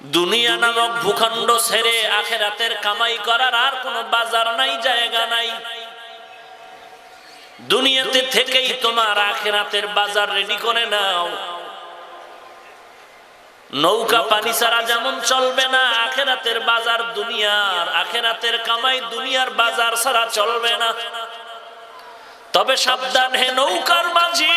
দুনিয়া নামক ভূখণ্ড ছেড়ে আখিরাতের কামাই করার আর কোনো বাজার নাই, জায়গা নাই। দুনিয়াতে থেকেই তোমার আখিরাতের বাজার রেডি করে নাও। নৌকা পানি ছাড়া যেমন চলবে না, আখিরাতের বাজার দুনিয়ার, আখিরাতের কামাই দুনিয়ার বাজার ছাড়া চলবে না। তবে সাবধান হে নৌকার মাঝি,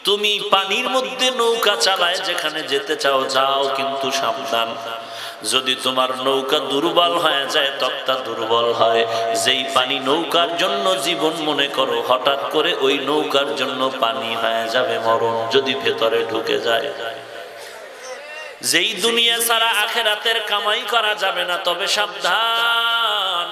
তুমি পানির মধ্যে নৌকা চালায় যেখানে যেতে চাও যাও, কিন্তু সাবধান, যদি তোমার নৌকা দুর্বল হয়ে যায়, তক্তা দুর্বল হয়, যেই পানি নৌকার জন্য জীবন মনে করো, হঠাৎ করে ওই নৌকার জন্য পানি হয়ে যাবে মরণ, যদি ভেতরে ঢুকে যায়। যেই দুনিয়া ছাড়া আখিরাতের কামাই করা যাবে না। তবে সাবধান,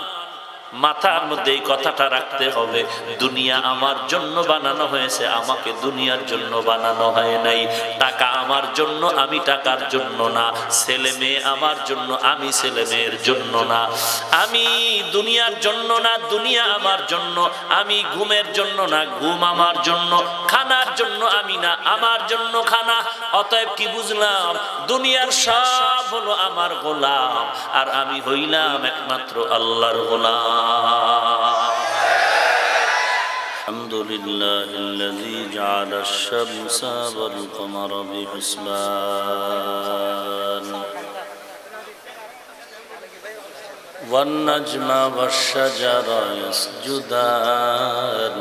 মাথার মধ্যে এই কথাটা রাখতে হবে, দুনিয়া আমার জন্য বানানো হয়েছে, আমাকে দুনিয়ার জন্য বানানো হয় নাই। টাকা আমার জন্য, আমি টাকার জন্য না। ছেলে মেয়ে আমার জন্য, আমি ছেলে মেয়ের জন্য না। আমি দুনিয়ার জন্য না, দুনিয়া আমার জন্য। আমি ঘুমের জন্য না, ঘুম আমার জন্য। খানার জন্য আমি না, আমার জন্য খানা। অতএব কি বুঝলাম? দুনিয়ার সব হলো আমার গোলাম, আর আমি হইলাম একমাত্র আল্লাহর গোলাম। الحمد لله الذي جعل الشمس والقمر بحسبان والنجم والشجر يسجدان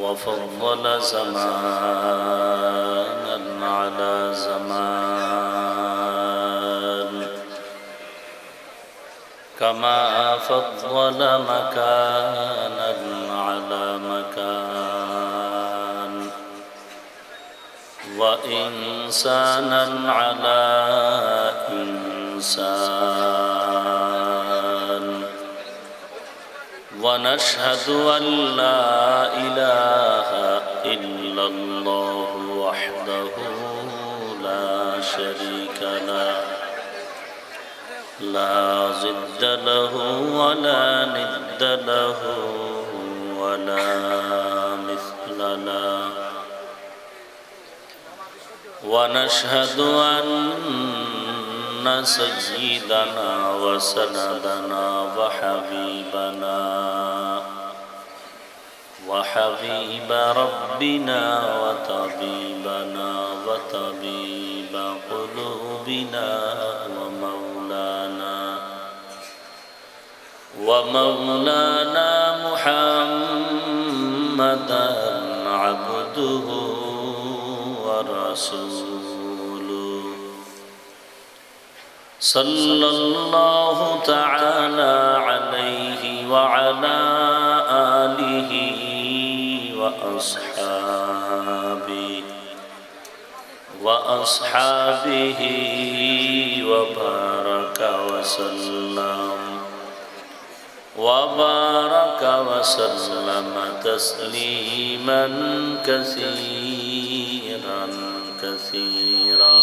وفضل زمانا على زمان كما فضل مكانا على مكان وإنسانا على إنسان ونشهد أن لا إله إلا الله وحده لا شريك له لا ضد له ولا ند له ولا مثل له ونشهد أن سيدنا وسندنا وحبيب ربنا وطبيبنا وطبيب قلوبنا ومولانا محمدا عبده ورسوله صلى الله تعالى عليه وعلى آله وأصحابه وبارك وسلم تسليما كثيرا كثيرا.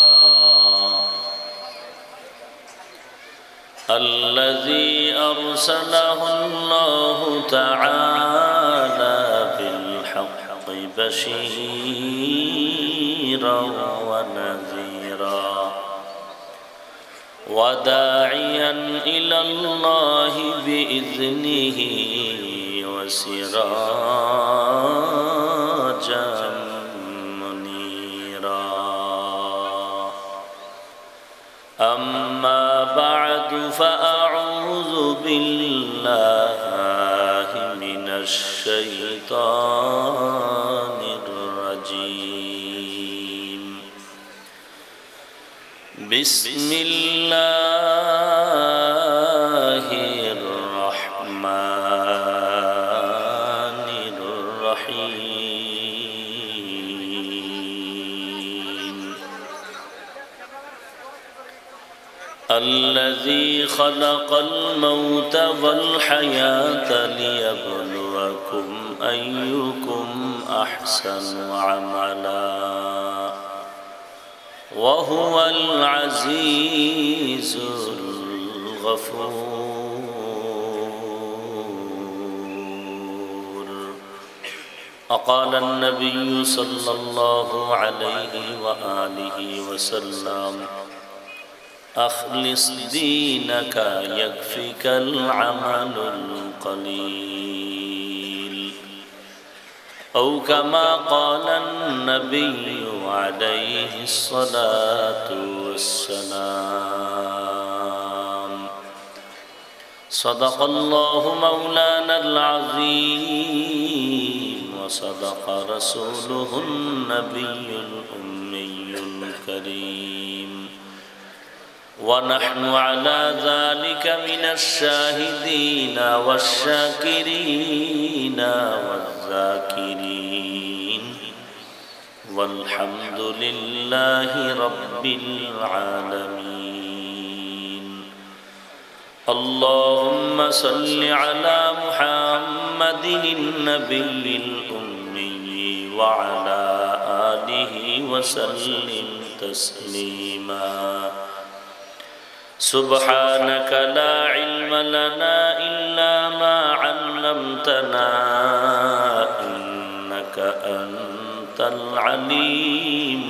الذي أرسله الله تعالى بالحق بشيرا ونذيرا وداعيا إلى الله بإذنه وسراجا منيرا. أما بعد فأعوذ بالله من الشيطان الرجيم. بسم الله الرحمن الرحيم. الذي خلق الموت والحياة ليبلوكم أيكم أحسن عملا وهو العزيز الغفور. وقال النبي صلى الله عليه وآله وسلم أخلص دينك يكفك العمل القليل أو كما قال النبي عليه الصلاة والسلام صدق الله مولانا العظيم وصدق رسوله النبي الأمي الكريم ونحن على ذلك من الشاهدين والشاكرين والذاكرين والحمد لله رب العالمين اللهم صل على محمد النبي الأمي وعلى آله وسلم تسليما سبحانك لا علم لنا إلا ما علمتنا إنك أنت العليم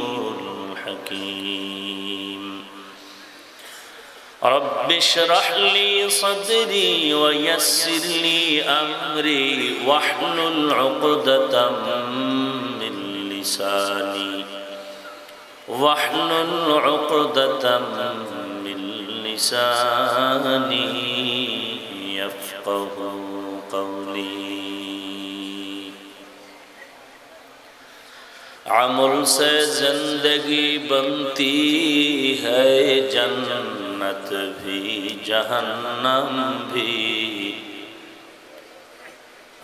الحكيم رب اشرح لي صدري ويسر لي أمري واحلل عقدة من لساني لساني يفقه قولي عمل سے زندگی بنتی ہے جنت بھی جہنم بھی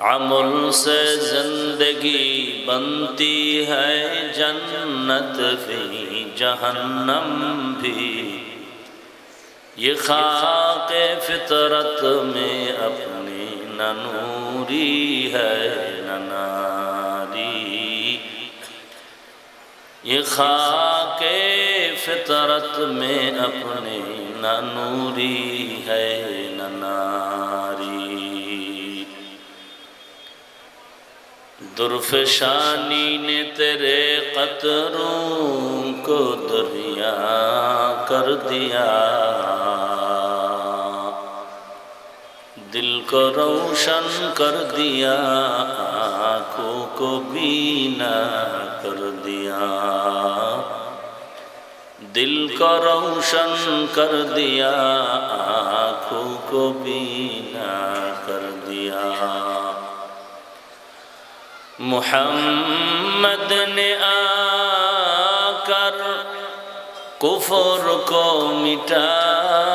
عمل سے زندگی بنتی ہے جنت بھی جہنم بھی یہ خاک فطرت میں اپنی نہ نوری ہے نہ ناری یہ خاک فطرت میں اپنی نہ نوری ہے نہ ناری درفشانی نے تیرے قطروں کو دریا کر دیا دل کو روشن کر دیا آنکھوں کو بینا کر دیا دل کو روشن کر دیا آنکھوں کو بینا کر دیا محمد نے آ کر کفر کو مٹایا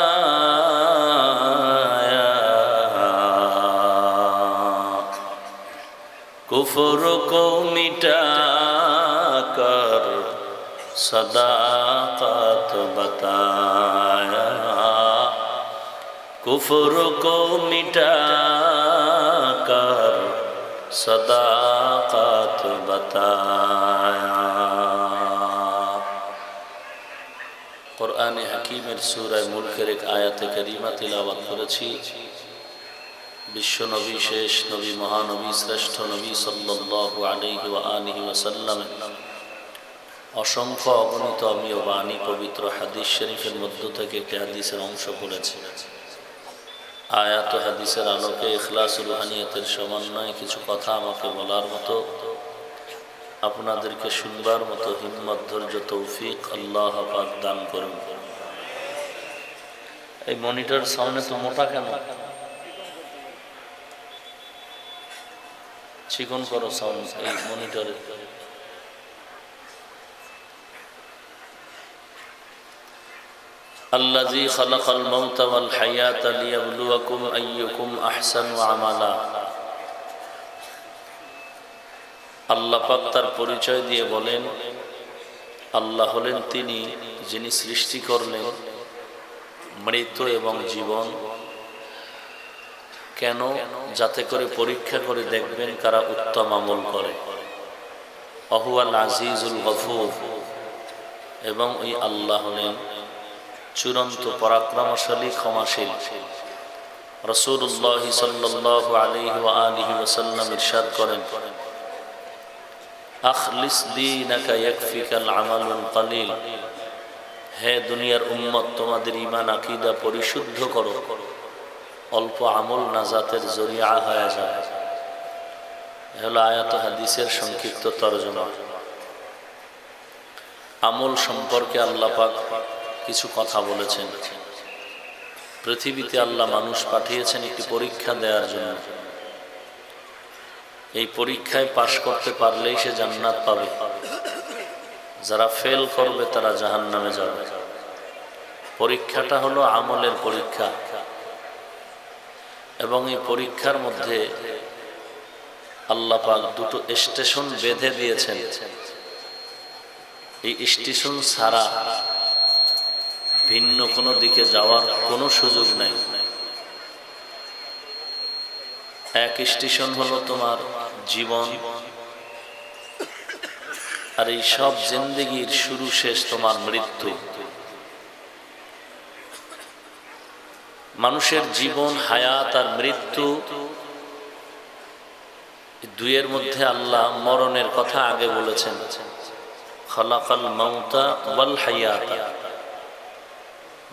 کفر کو مٹا کر صداقت بتایا کفر کو مٹا کر صداقت بتایا কোরআনে হাকিমের সূরা মুলকের এক আয়াতে কারিমা তিলাওয়াত করেছি বিশ্বনবী শেষ নবী মহানবী শ্রেষ্ঠ নবী সাল্লাল্লাহু আলাইহি ওয়া আলিহি ওয়াসাল্লাম অসংখ্য অগণিত অমীয় বাণী পবিত্র হাদিস শরীফের মধ্য থেকে একটি হাদিসের অংশ পড়েছি আয়াত ও হাদিসের আলোকে ইখলাস ও রুহানিয়তের সমন্বয়ে কিছু কথা আমাকে বলার মতো আপনাদেরকে শুনবার মতো হিম্মত ধৈর্য তৌফিক আল্লাহ পাক দান করুন এই মনিটর সামনে তো মোটা কেন চিকন করো সাউন্ড এই মনিটরে الذي خلق الموت والحياة ليبلوكم أيكم أحسن عملا আল্লাহ পাক তার পরিচয় দিয়ে বলেন আল্লাহ হলেন তিনি যিনি সৃষ্টি করলেন মৃত্যু এবং জীবন কেন যাতে করে পরীক্ষা করে দেখবেন কারা উত্তম আমল করে আহুয়াল আজিজুল গফুর এবং ওই আল্লাহ হলেন চূড়ান্ত পরাক্রমশালী ক্ষমাশীল রাসূলুল্লাহ সাল্লাল্লাহু আলাইহি ওয়া আলিহি ওয়াসাল্লাম ইরশাদ করেন আখলিস দীনাকা ইয়াকফিকাল আমালুল কালিল, হে দুনিয়ার উম্মত তোমাদের ঈমান আকীদা পরিশুদ্ধ করো, অল্প আমল নাজাতের জরিয়া হয়ে যায়। হলো আয়াত হাদিসের সংক্ষিপ্ত তরজমা। আমল সম্পর্কে আল্লাহ পাক কিছু কথা বলেছেন। পৃথিবীতে আল্লাহ মানুষ পাঠিয়েছেন একটি পরীক্ষা দেওয়ার জন্য। এই পরীক্ষায় পাশ করতে পারলেই সে জান্নাত পাবে, যারা ফেল করবে তারা জাহান্নামে যাবে। পরীক্ষাটা হলো আমলের পরীক্ষা, এবং এই পরীক্ষার মধ্যে আল্লাহ পাক দুটো স্টেশন বেঁধে দিয়েছেন। এই স্টেশন ছাড়া ভিন্ন কোনো দিকে যাওয়ার কোনো সুযোগ নাই। এক স্টেশন হলো তোমার জীবন, আর এই সব জিন্দেগির শুরু শেষ তোমার মৃত্যু। মানুষের জীবন, হায়াত আর মৃত্যু, দুইয়ের মধ্যে আল্লাহ মরণের কথা আগে বলেছেন। খালাকাল মাউতা ওয়াল হায়াতা,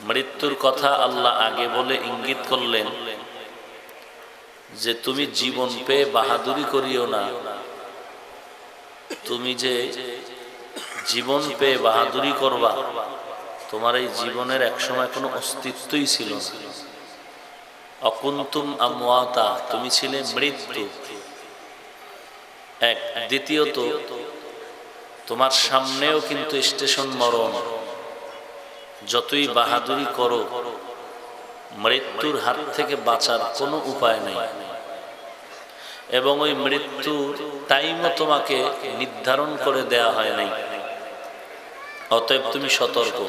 মৃত্যুর কথা আল্লাহ আগে বলে ইঙ্গিত করলেন যে তুমি জীবন পেয়ে বাহাদুরি করিও না। তুমি যে জীবন পেয়ে বাহাদুরি করবা, তোমার এই জীবনের একসময় কোনো অস্তিত্বই ছিল না। অকুন্তুম আমওয়াতা, তুমি ছিলে মৃত্যু। এক। দ্বিতীয়ত, তোমার সামনেও কিন্তু স্টেশন মরণ। যতই বাহাদুরি করো, মৃত্যুর হাত থেকে বাঁচার কোনো উপায় নেই, এবং ওই মৃত্যুর টাইমও তোমাকে নির্ধারণ করে দেয়া হয় নাই। অতএব তুমি সতর্ক।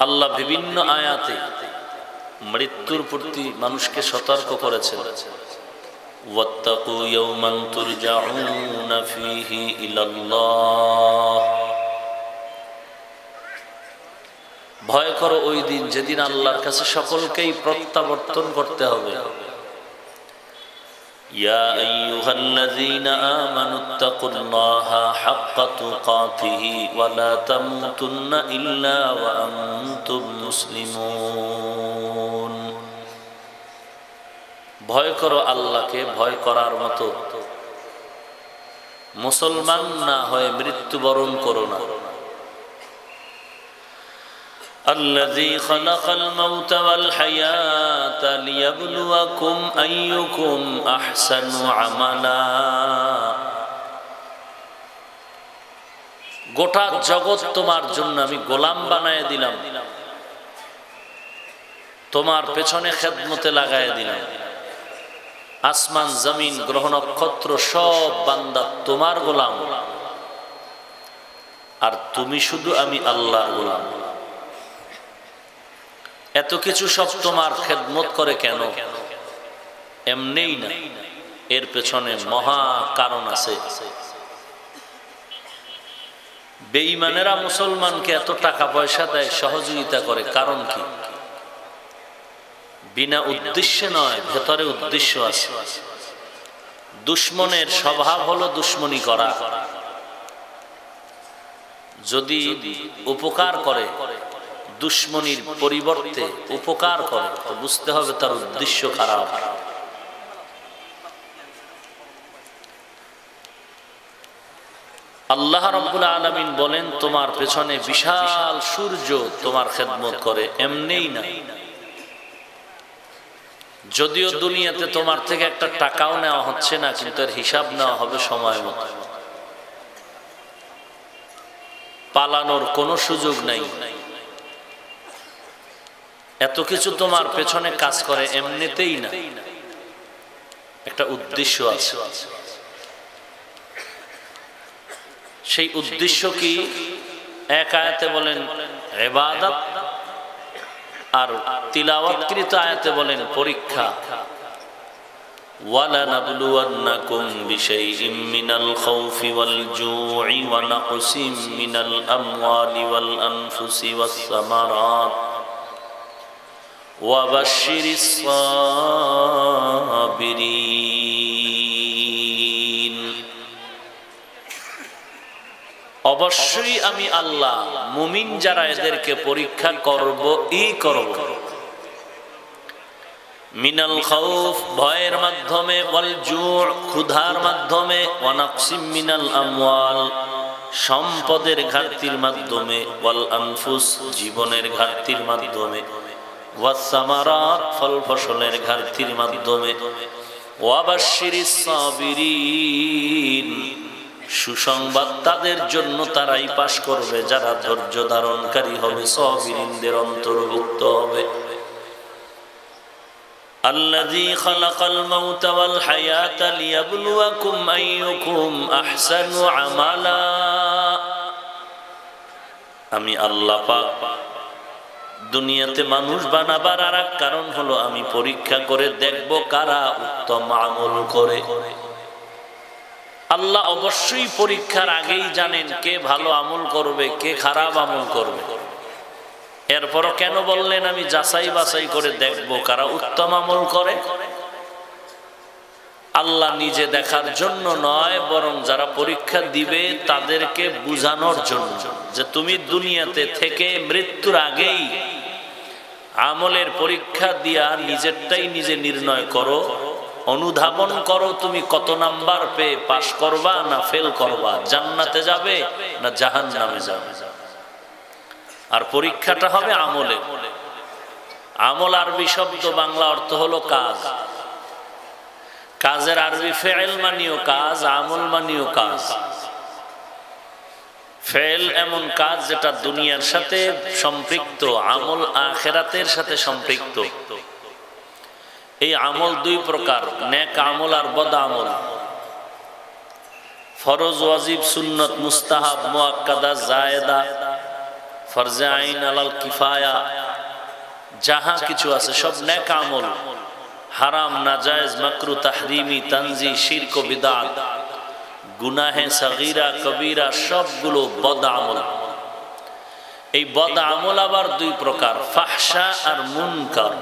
আল্লাহ বিভিন্ন আয়াতে মৃত্যুর প্রতি মানুষকে সতর্ক করেছেন। ওয়াত্তাকু ইয়াওমান তুরজাউনা ফীহি ইলাল্লাহ, ভয় করো ওই দিন যেদিন আল্লাহর কাছে সকলকেই প্রত্যাবর্তন করতে হবে। ইয়া আইয়ুহাল্লাযীনা আমানুত্তাকুল্লাহা হাক্কা তুকাতিহি ওয়া লা তামুতুন্না ইল্লা ওয়া আনতুম মুসলিমুন, ভয় করো আল্লাহকে ভয় করার মতো। মুসলমান না হয়ে মৃত্যুবরণ করো না। الذي خلق الموت والحياة ليبلوكم أيكم أحسن عملا, গোটা জগৎ তোমার জন্য আমি গোলাম বানায় দিলাম, তোমার পেছনে খেদমতে লাগায় দিলাম। আসমান জমিন গ্রহ নক্ষত্র সব বান্দা তোমার গোলাম, আর তুমি শুধু আমি আল্লাহর গোলাম। এত কিছু সব তোমার খেদমত করে কেন? এমনিই না, এর পেছনে মহা কারণ আছে। বেঈমানেরা মুসলমানকে এত টাকা পয়সা দেয়, সহযোগিতা করে, কারণ কি? বিনা উদ্দেশ্যে নয়, ভেতরে উদ্দেশ্য আছে। দুশমনের স্বভাব হলো দুশমনি করা। যদি উপকার করে, দুশমনির পরিবর্তে উপকার করে, তো বুঝতে হবে তার উদ্দেশ্য খারাপ। আল্লাহ রাব্বুল আলামিন বলেন, তোমার পেছনে বিশাল সূর্য তোমার খেদমত করে, এমনিই না। যদিও দুনিয়াতে তোমার থেকে একটা টাকাও নেওয়া হচ্ছে না, কিন্তু এর হিসাব নেওয়া হবে সময় মতো। পালানোর কোনো সুযোগ নাই। এত কিছু তোমার পেছনে কাজ করে এমনিতেই না, একটা উদ্দেশ্য আছে। সেই উদ্দেশ্য কি? এক আয়াতে বলেন ইবাদত, আর তিলাওয়াতকৃত আয়াতে বলেন পরীক্ষা। ওয়ালানাবলুওয়ান্নাকুম বিশাইইম মিনাল খাউফি ওয়াল জু'i ওয়া নাকসিম মিনাল আমওয়ালি ওয়াল আনফুসি ওয়াস সামারাত ওয়া বাশশিরিস সাবিরিন। অবশ্যই আমি আল্লাহ মুমিন যারা এদেরকে পরীক্ষা করবই করব। মিনাল খাউফ ভয়ের মাধ্যমে, ওয়াল জু' ক্ষুধার মাধ্যমে, ওয়া নাকসিম মিনাল আমওয়াল সম্পদের ঘাটতির মাধ্যমে, ওয়াল আনফুস জীবনের ঘাটতির মাধ্যমে, ওয়াস সামারাত ফল ফসলের ঘাটতির মাধ্যমে, ওয়া বাশশিরিস সাবিরিন সুসংবাদ তাদের জন্য, তারাই পাশ করবে যারা ধৈর্য ধারণকারী হবে, সাবিরিনদের অন্তর্ভুক্ত হবে। আল্লাযী খালাকাল মাউতা ওয়াল হায়াতা লিয়াবলুয়াকুম আইয়ুকুম আহসানু আমালা। আমি আল্লাহ পাক দুনিয়াতে মানুষ বানাবার আর এক কারণ হলো আমি পরীক্ষা করে দেখব কারা উত্তম আমল করে। আল্লাহ অবশ্যই পরীক্ষার আগেই জানেন কে ভালো আমল করবে, কে খারাপ আমল করবে। এরপরও কেন বললেন আমি যাচাই বাছাই করে দেখব কারা উত্তম আমল করে? আল্লাহ নিজে দেখার জন্য নয়, বরং যারা পরীক্ষা দিবে তাদেরকে বুঝানোর জন্য যে তুমি দুনিয়াতে থেকে মৃত্যুর আগেই আমলের পরীক্ষা দিয়া নিজেরটাই নিজে নির্ণয় করো, অনুধাবন করো তুমি কত নাম্বার পেয়ে পাশ করবা না ফেল করবা, জান্নাতে যাবে না জাহান্নামে যাবে। আর পরীক্ষাটা হবে আমলে। আমল আরবি শব্দ, বাংলা অর্থ হলো কাজ। কাজের আরবি ফেল মানিও কাজ, আমল মানিও কাজ। ফেল এমন কাজ যেটা দুনিয়ার সাথে সম্পৃক্ত, আমল আখিরাতের সাথে সম্পৃক্ত। এই আমল দুই প্রকার, নেক আমল আর বদ আমল। ফরজ, ওয়াজিব, সুন্নত, মুস্তাহাব, মুআক্কাদা, জায়েদা, ফরজে আইন, আলাল কিফায়া, যাহা কিছু আছে সব নেক আমল। হারাম, নাজায়েজ, মাকরু, তাহরিমি, তানজি, শিরক ও বিদআত, গুনাহে সগীরা কবিরা সবগুলো বদ আমল। এই বদ আমল আবার দুই প্রকার, ফাহশা আর মুনকার।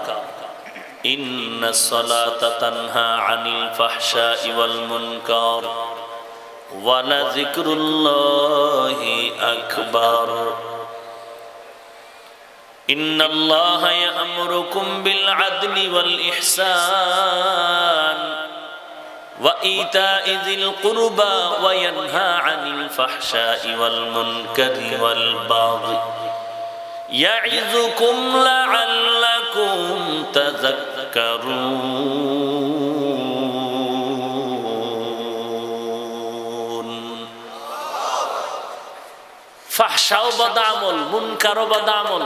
ইন্নাস সালাতা তানহা আনিল ফাহশাই ওয়াল মুনকার ওয়া লাযিকরুল্লাহি আকবার। ইন্নাল্লাহা ইয়া'মুরুকুম বিল আদলি ওয়াল ইহসান ওয়া ইতা'i যিল কুরবা ওয়া ইয়ানহা আনিল ফাহশাই ওয়াল মুনকারি ওয়াল বাগি ইয়া'iযুকুম লা'আল্লাকুম তাযাক্কারুন। ফাহশাও বদ আমল, মুনকারও বদ আমল।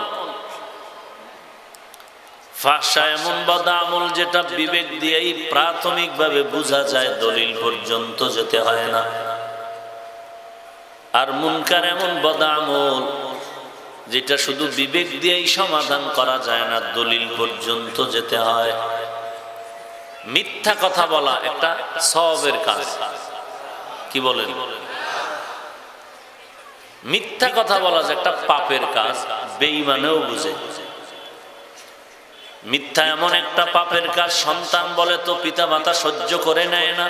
ফাহশা এমন বদ আমল যেটা বিবেক দিয়েই প্রাথমিকভাবে বোঝা যায়, দলিল পর্যন্ত যেতে হয় না। আর মুনকার এমন বদ আমল যেটা শুধু বিবেক দিয়েই সমাধান করা যায় না, দলিল পর্যন্ত যেতে হয়। মিথ্যা কথা বলা একটা সওয়াবের কাজ, কি বলেন? মিথ্যা কথা বলা যে একটা পাপের কাজ, বেঈমানেও বুঝে। মিথ্যা এমন একটা পাপের কাজ, সন্তান বলে তো পিতা মাতা সহ্য করে নেয় না,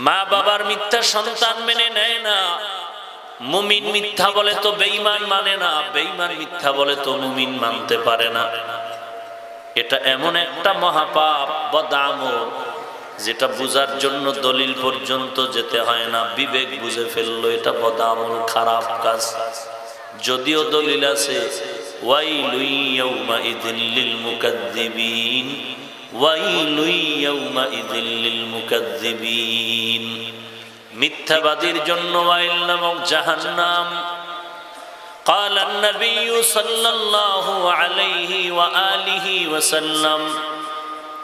মা বাবার মিথ্যা সন্তান মেনে নেয় না। মুমিন মিথ্যা বলে তো বেঈমান মানে না, বেঈমান মিথ্যা বলে তো মুমিন মানতে পারে না। এটা এমন একটা মহাপাপ, বদ আমল, যেটা বুঝার জন্য দলিল পর্যন্ত যেতে হয় না, বিবেক বুঝে ফেললো এটা বদ আমল, খারাপ কাজ। যদিও দলিল আছে, ওয়াইলুন ইয়াউমাইযিল লিল মুকাজ্জিবিন, ওয়াইলুন ইয়াউমাইযিল লিল মুকাজ্জিবিন। মিথ্যাবাদীর জন্য ওয়াইল নামক জাহান্নাম। قال النبي صلى الله عليه وآله وسلم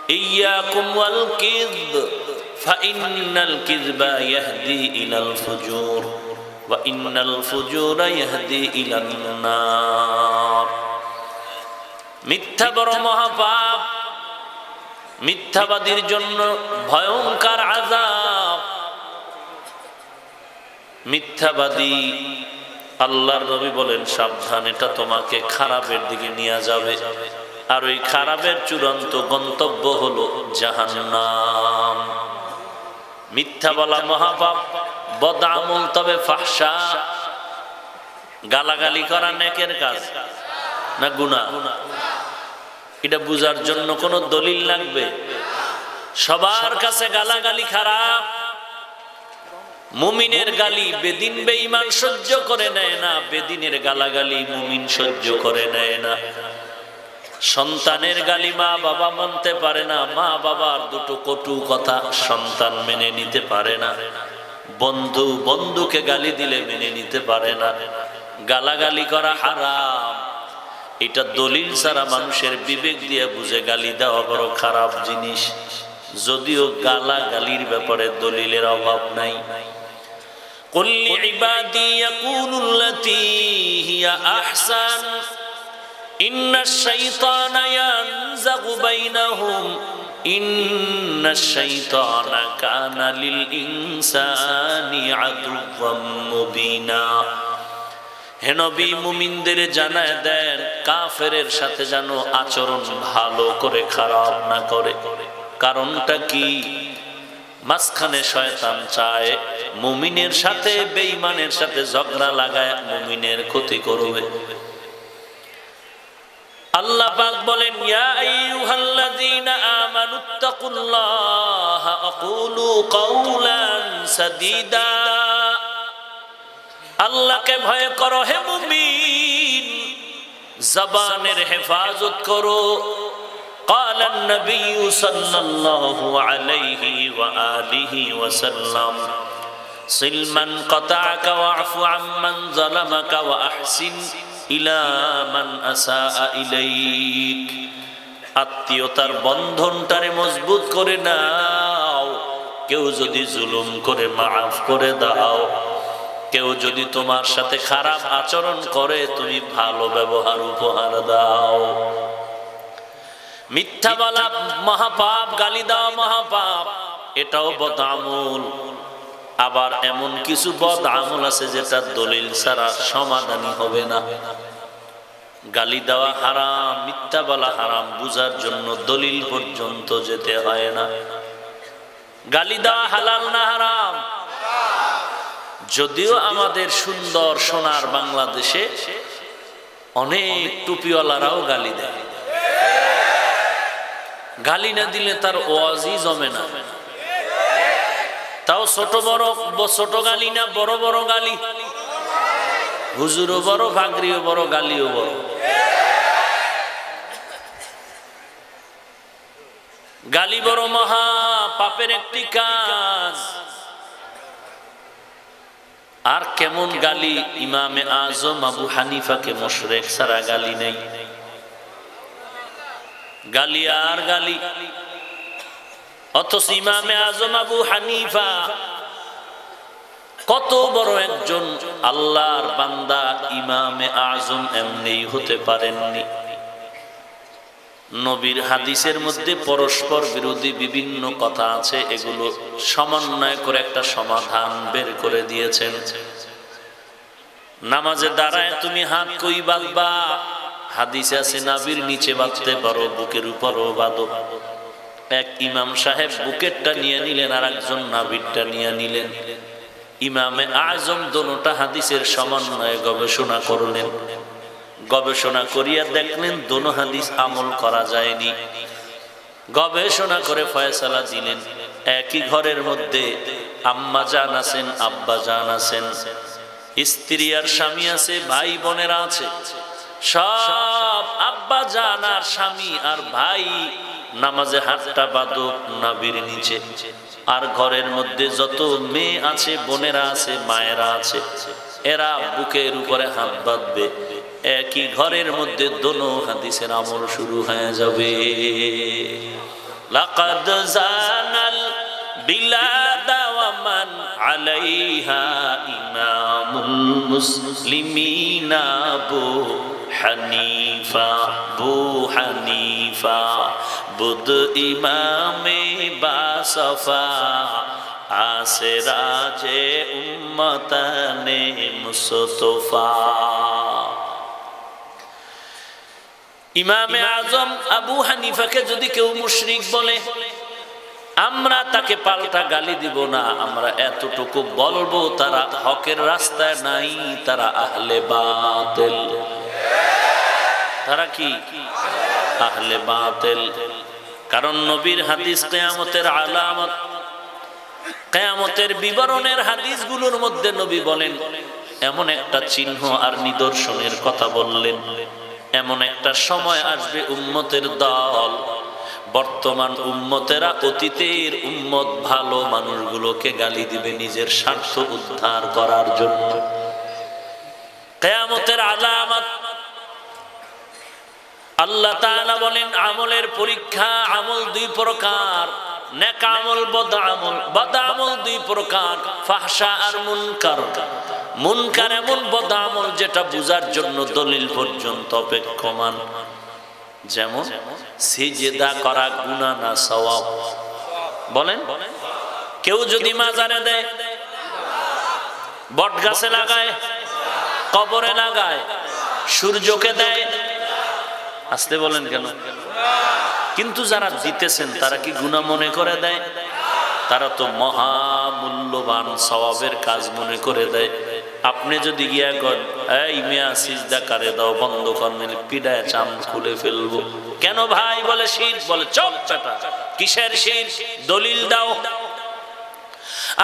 إياكم والكذب فإن الكذب يهدي إلى الفجور وإن الفجور يهدي إلى النار। মিথ্যা বড় মহাপাপ, মিথ্যাবাদীর জন্য ভয়ঙ্কর আযাব। মিথ্যাবাদী, আল্লাহর নবী বলেন সাবধান, এটা তোমাকে খারাপের দিকে নিয়ে যাবে, আর ওই খারাপের চূড়ান্ত গন্তব্য হলো জাহান্নাম। মিথ্যা বলা মহাপাপ, বদ আমল তবে ফাহশা, গালাগালি করা নেকের কাজ না গুনাহ? এটা বুঝার জন্য কোনো দলিল লাগবে? সবার কাছে গালাগালি খারাপ। মুমিনের গালি বেদিন বেঈমান সহ্য করে নেয় না, বেদিনের গালাগালি মুমিন সহ্য করে নেয় না। সন্তানের গালি মা বাবা মানতে পারে না, মা বাবার দুটো কটু কথা সন্তান মেনে নিতে পারে না। বন্ধু বন্ধুকে গালি দিলে মেনে নিতে পারে না। গালাগালি করা হারাম। এটা দলিল ছাড়া মানুষের বিবেক দিয়ে বুঝে গালি দেওয়া বড় খারাপ জিনিস। যদিও গালাগালির ব্যাপারে দলিলের অভাব নাই। কুল লিইবাদি ইয়াকুলুল্লাতী হিয়া আহসান ইন্নাশ শাইতানা ইয়ানযাগু বাইনাহুম ইন্নাশ শাইতানা কানা লিল ইনসানি আদুওয়াম মুবিনা। হে নবী, মুমিনদের জানায় দেন কাফেরের সাথে যেন আচরণ ভালো করে খারাপ না করে। কারণটা কি? মাঝখানে শয়তান চায় মুমিনের সাথে বেঈমানের সাথে ঝগড়া লাগায় মুমিনের ক্ষতি করবে। আল্লাহ পাক বলেন, ইয়া আইয়ুহাল্লাযীনা আমানুত্তাকুল্লাহা আকুলু কাওলান সাদীদা। আল্লাহকে ভয় করো হে মুমিন, জবানের হেফাজত করো। قال النبي صلى الله عليه وآله وسلم صل من قطعك واعف عمن ظلمك وأحسن إلى من أساء إليك। আত্মীয়তার বন্ধনটারে মজবুত করে নাও। কেউ যদি জুলুম করে মাফ করে দাও। কেউ যদি তোমার সাথে খারাপ আচরণ করে তুমি ভালো ব্যবহার উপহার দাও। মিথ্যা বলা মহাপাপ, গালি দেওয়া মহাপাপ, এটাও বদ আমল। আবার এমন কিছু বদ আমল আছে যেটা দলিল ছাড়া সমাধানই হবে না। গালি দেওয়া হারাম, মিথ্যা বলা হারাম, বুঝার জন্য দলিল পর্যন্ত যেতে হয় না। গালি দেওয়া হালাল না হারাম? যদিও আমাদের সুন্দর সোনার বাংলাদেশে অনেক টুপিওয়ালারাও গালি দেয়। গালি না দিলে তার ওয়াজই জমে না। তাও ছোট বড়, ছোট গালি না বড় বড় গালি। হুজুরও বড়, ফাগরিও বড়, গালিও বড়। গালি বড় মহা পাপের একটি কাজ। আর কেমন গালি! ইমামে আজম আবু হানিফাকে মুশরিক ছাড়া গালি নেই। গালি আর গালি। অথচ ইমামে আজম আবু হানিফা কত বড় একজন আল্লাহর বান্দা, ইমামে আজম এমনি হতে পারেননি। নবীর হাদিসের মধ্যে পরস্পর বিরোধী বিভিন্ন কথা আছে, এগুলো সমন্বয় করে একটা সমাধান বের করে দিয়েছেন। নামাজে দাঁড়ায় তুমি হাত কই বাঁধবা? হাদিসে আছে নাভির নিচে বাঁধতে পারো, বুকের উপরও বাঁধো। এক ইমাম সাহেব বুকেরটা নিয়ে নিলেন, আর একজন নাভিরটা নিয়ে নিলেন। ইমামে আজম দোনোটা হাদিসের সমন্বয়ে গবেষণা করলেন। গবেষণা করিয়া দেখলেন দোনো হাদিস আমল করা যায়নি। গবেষণা করে ফয়সালা দিলেন, একই ঘরের মধ্যে আম্মা জান আছেন, আব্বা জান আছেন, স্ত্রী আর স্বামী আছে, ভাই বোনেরা আছে। সব আব্বা জান আর স্বামী আর ভাই নামাজে হাতটা বাঁধো নাভির নিচে। আর ঘরের মধ্যে যত মেয়ে আছে, বোনেরা আছে, মায়েরা আছে, এরা বুকের উপরে হাত বাঁধবে। একই ঘরের মধ্যে দোনো হাদিসের আমল শুরু হয়ে যাবে। লাকাদ জানাল বিলাদা ওয়া মান আলাইহা ইমামুল মুসলিমিনা আবু হানিফা বুদ ইমামে বাসফা আসে রাজে উম্মতানে মুস্তফা। ইমামে আজম আবু হানিফাকে যদি কেউ মুশরিক বলে আমরা তাকে পাল্টা গালি দিব না, আমরা এতটুকু বলবো তারা হকের রাস্তায় নাই, তারা আহলে বাতিল। তারা কি? আহলে বাতিল। কারণ নবীর হাদিস কিয়ামতের আলামত, কিয়ামতের বিবরণের হাদিসগুলোর মধ্যে নবী বলেন এমন একটা চিহ্ন আর নিদর্শনের কথা বললেন, এমন একটা সময় আসবে উম্মতের দল, বর্তমান উম্মতেরা অতীতের উম্মত ভালো মানুষগুলোকে গালি দিবে নিজের স্বার্থ উদ্ধার করার জন্য। কিয়ামতের আলামত। আল্লাহ তাআলা বলেন আমলের পরীক্ষা, আমল দুই প্রকার, নেক আমল, বদ আমল। বদ আমল দুই প্রকার, ফাহশা আর মুনকার। মুনকার এমন বদ আমল যেটা বুঝার জন্য দলিল পর্যন্ত অপেক্ষমান। যেমন সিজদা করা গুনাহ না সওয়াব? বলেন, কেউ যদি মাজারে দেয়, বট গাছে লাগায়, কবরে লাগায়, সূর্যকে দেয়, আসতে বলেন কেন? কিন্তু যারা দিতেছেন তারা কি গুনাহ মনে করে দেয়? তারা তো মহামূল্যবান সওয়াবের কাজ মনে করে দেয়। আপনি যদি গিয়া করেন এই মিয়া সিজদা করে দাও, বন্ধ করেন, পিডায় চাম খুলে ফেলবো। কেন ভাই? বলে শিরক। বলে চপ চাটা, কিসের শিরক? দলিল দাও।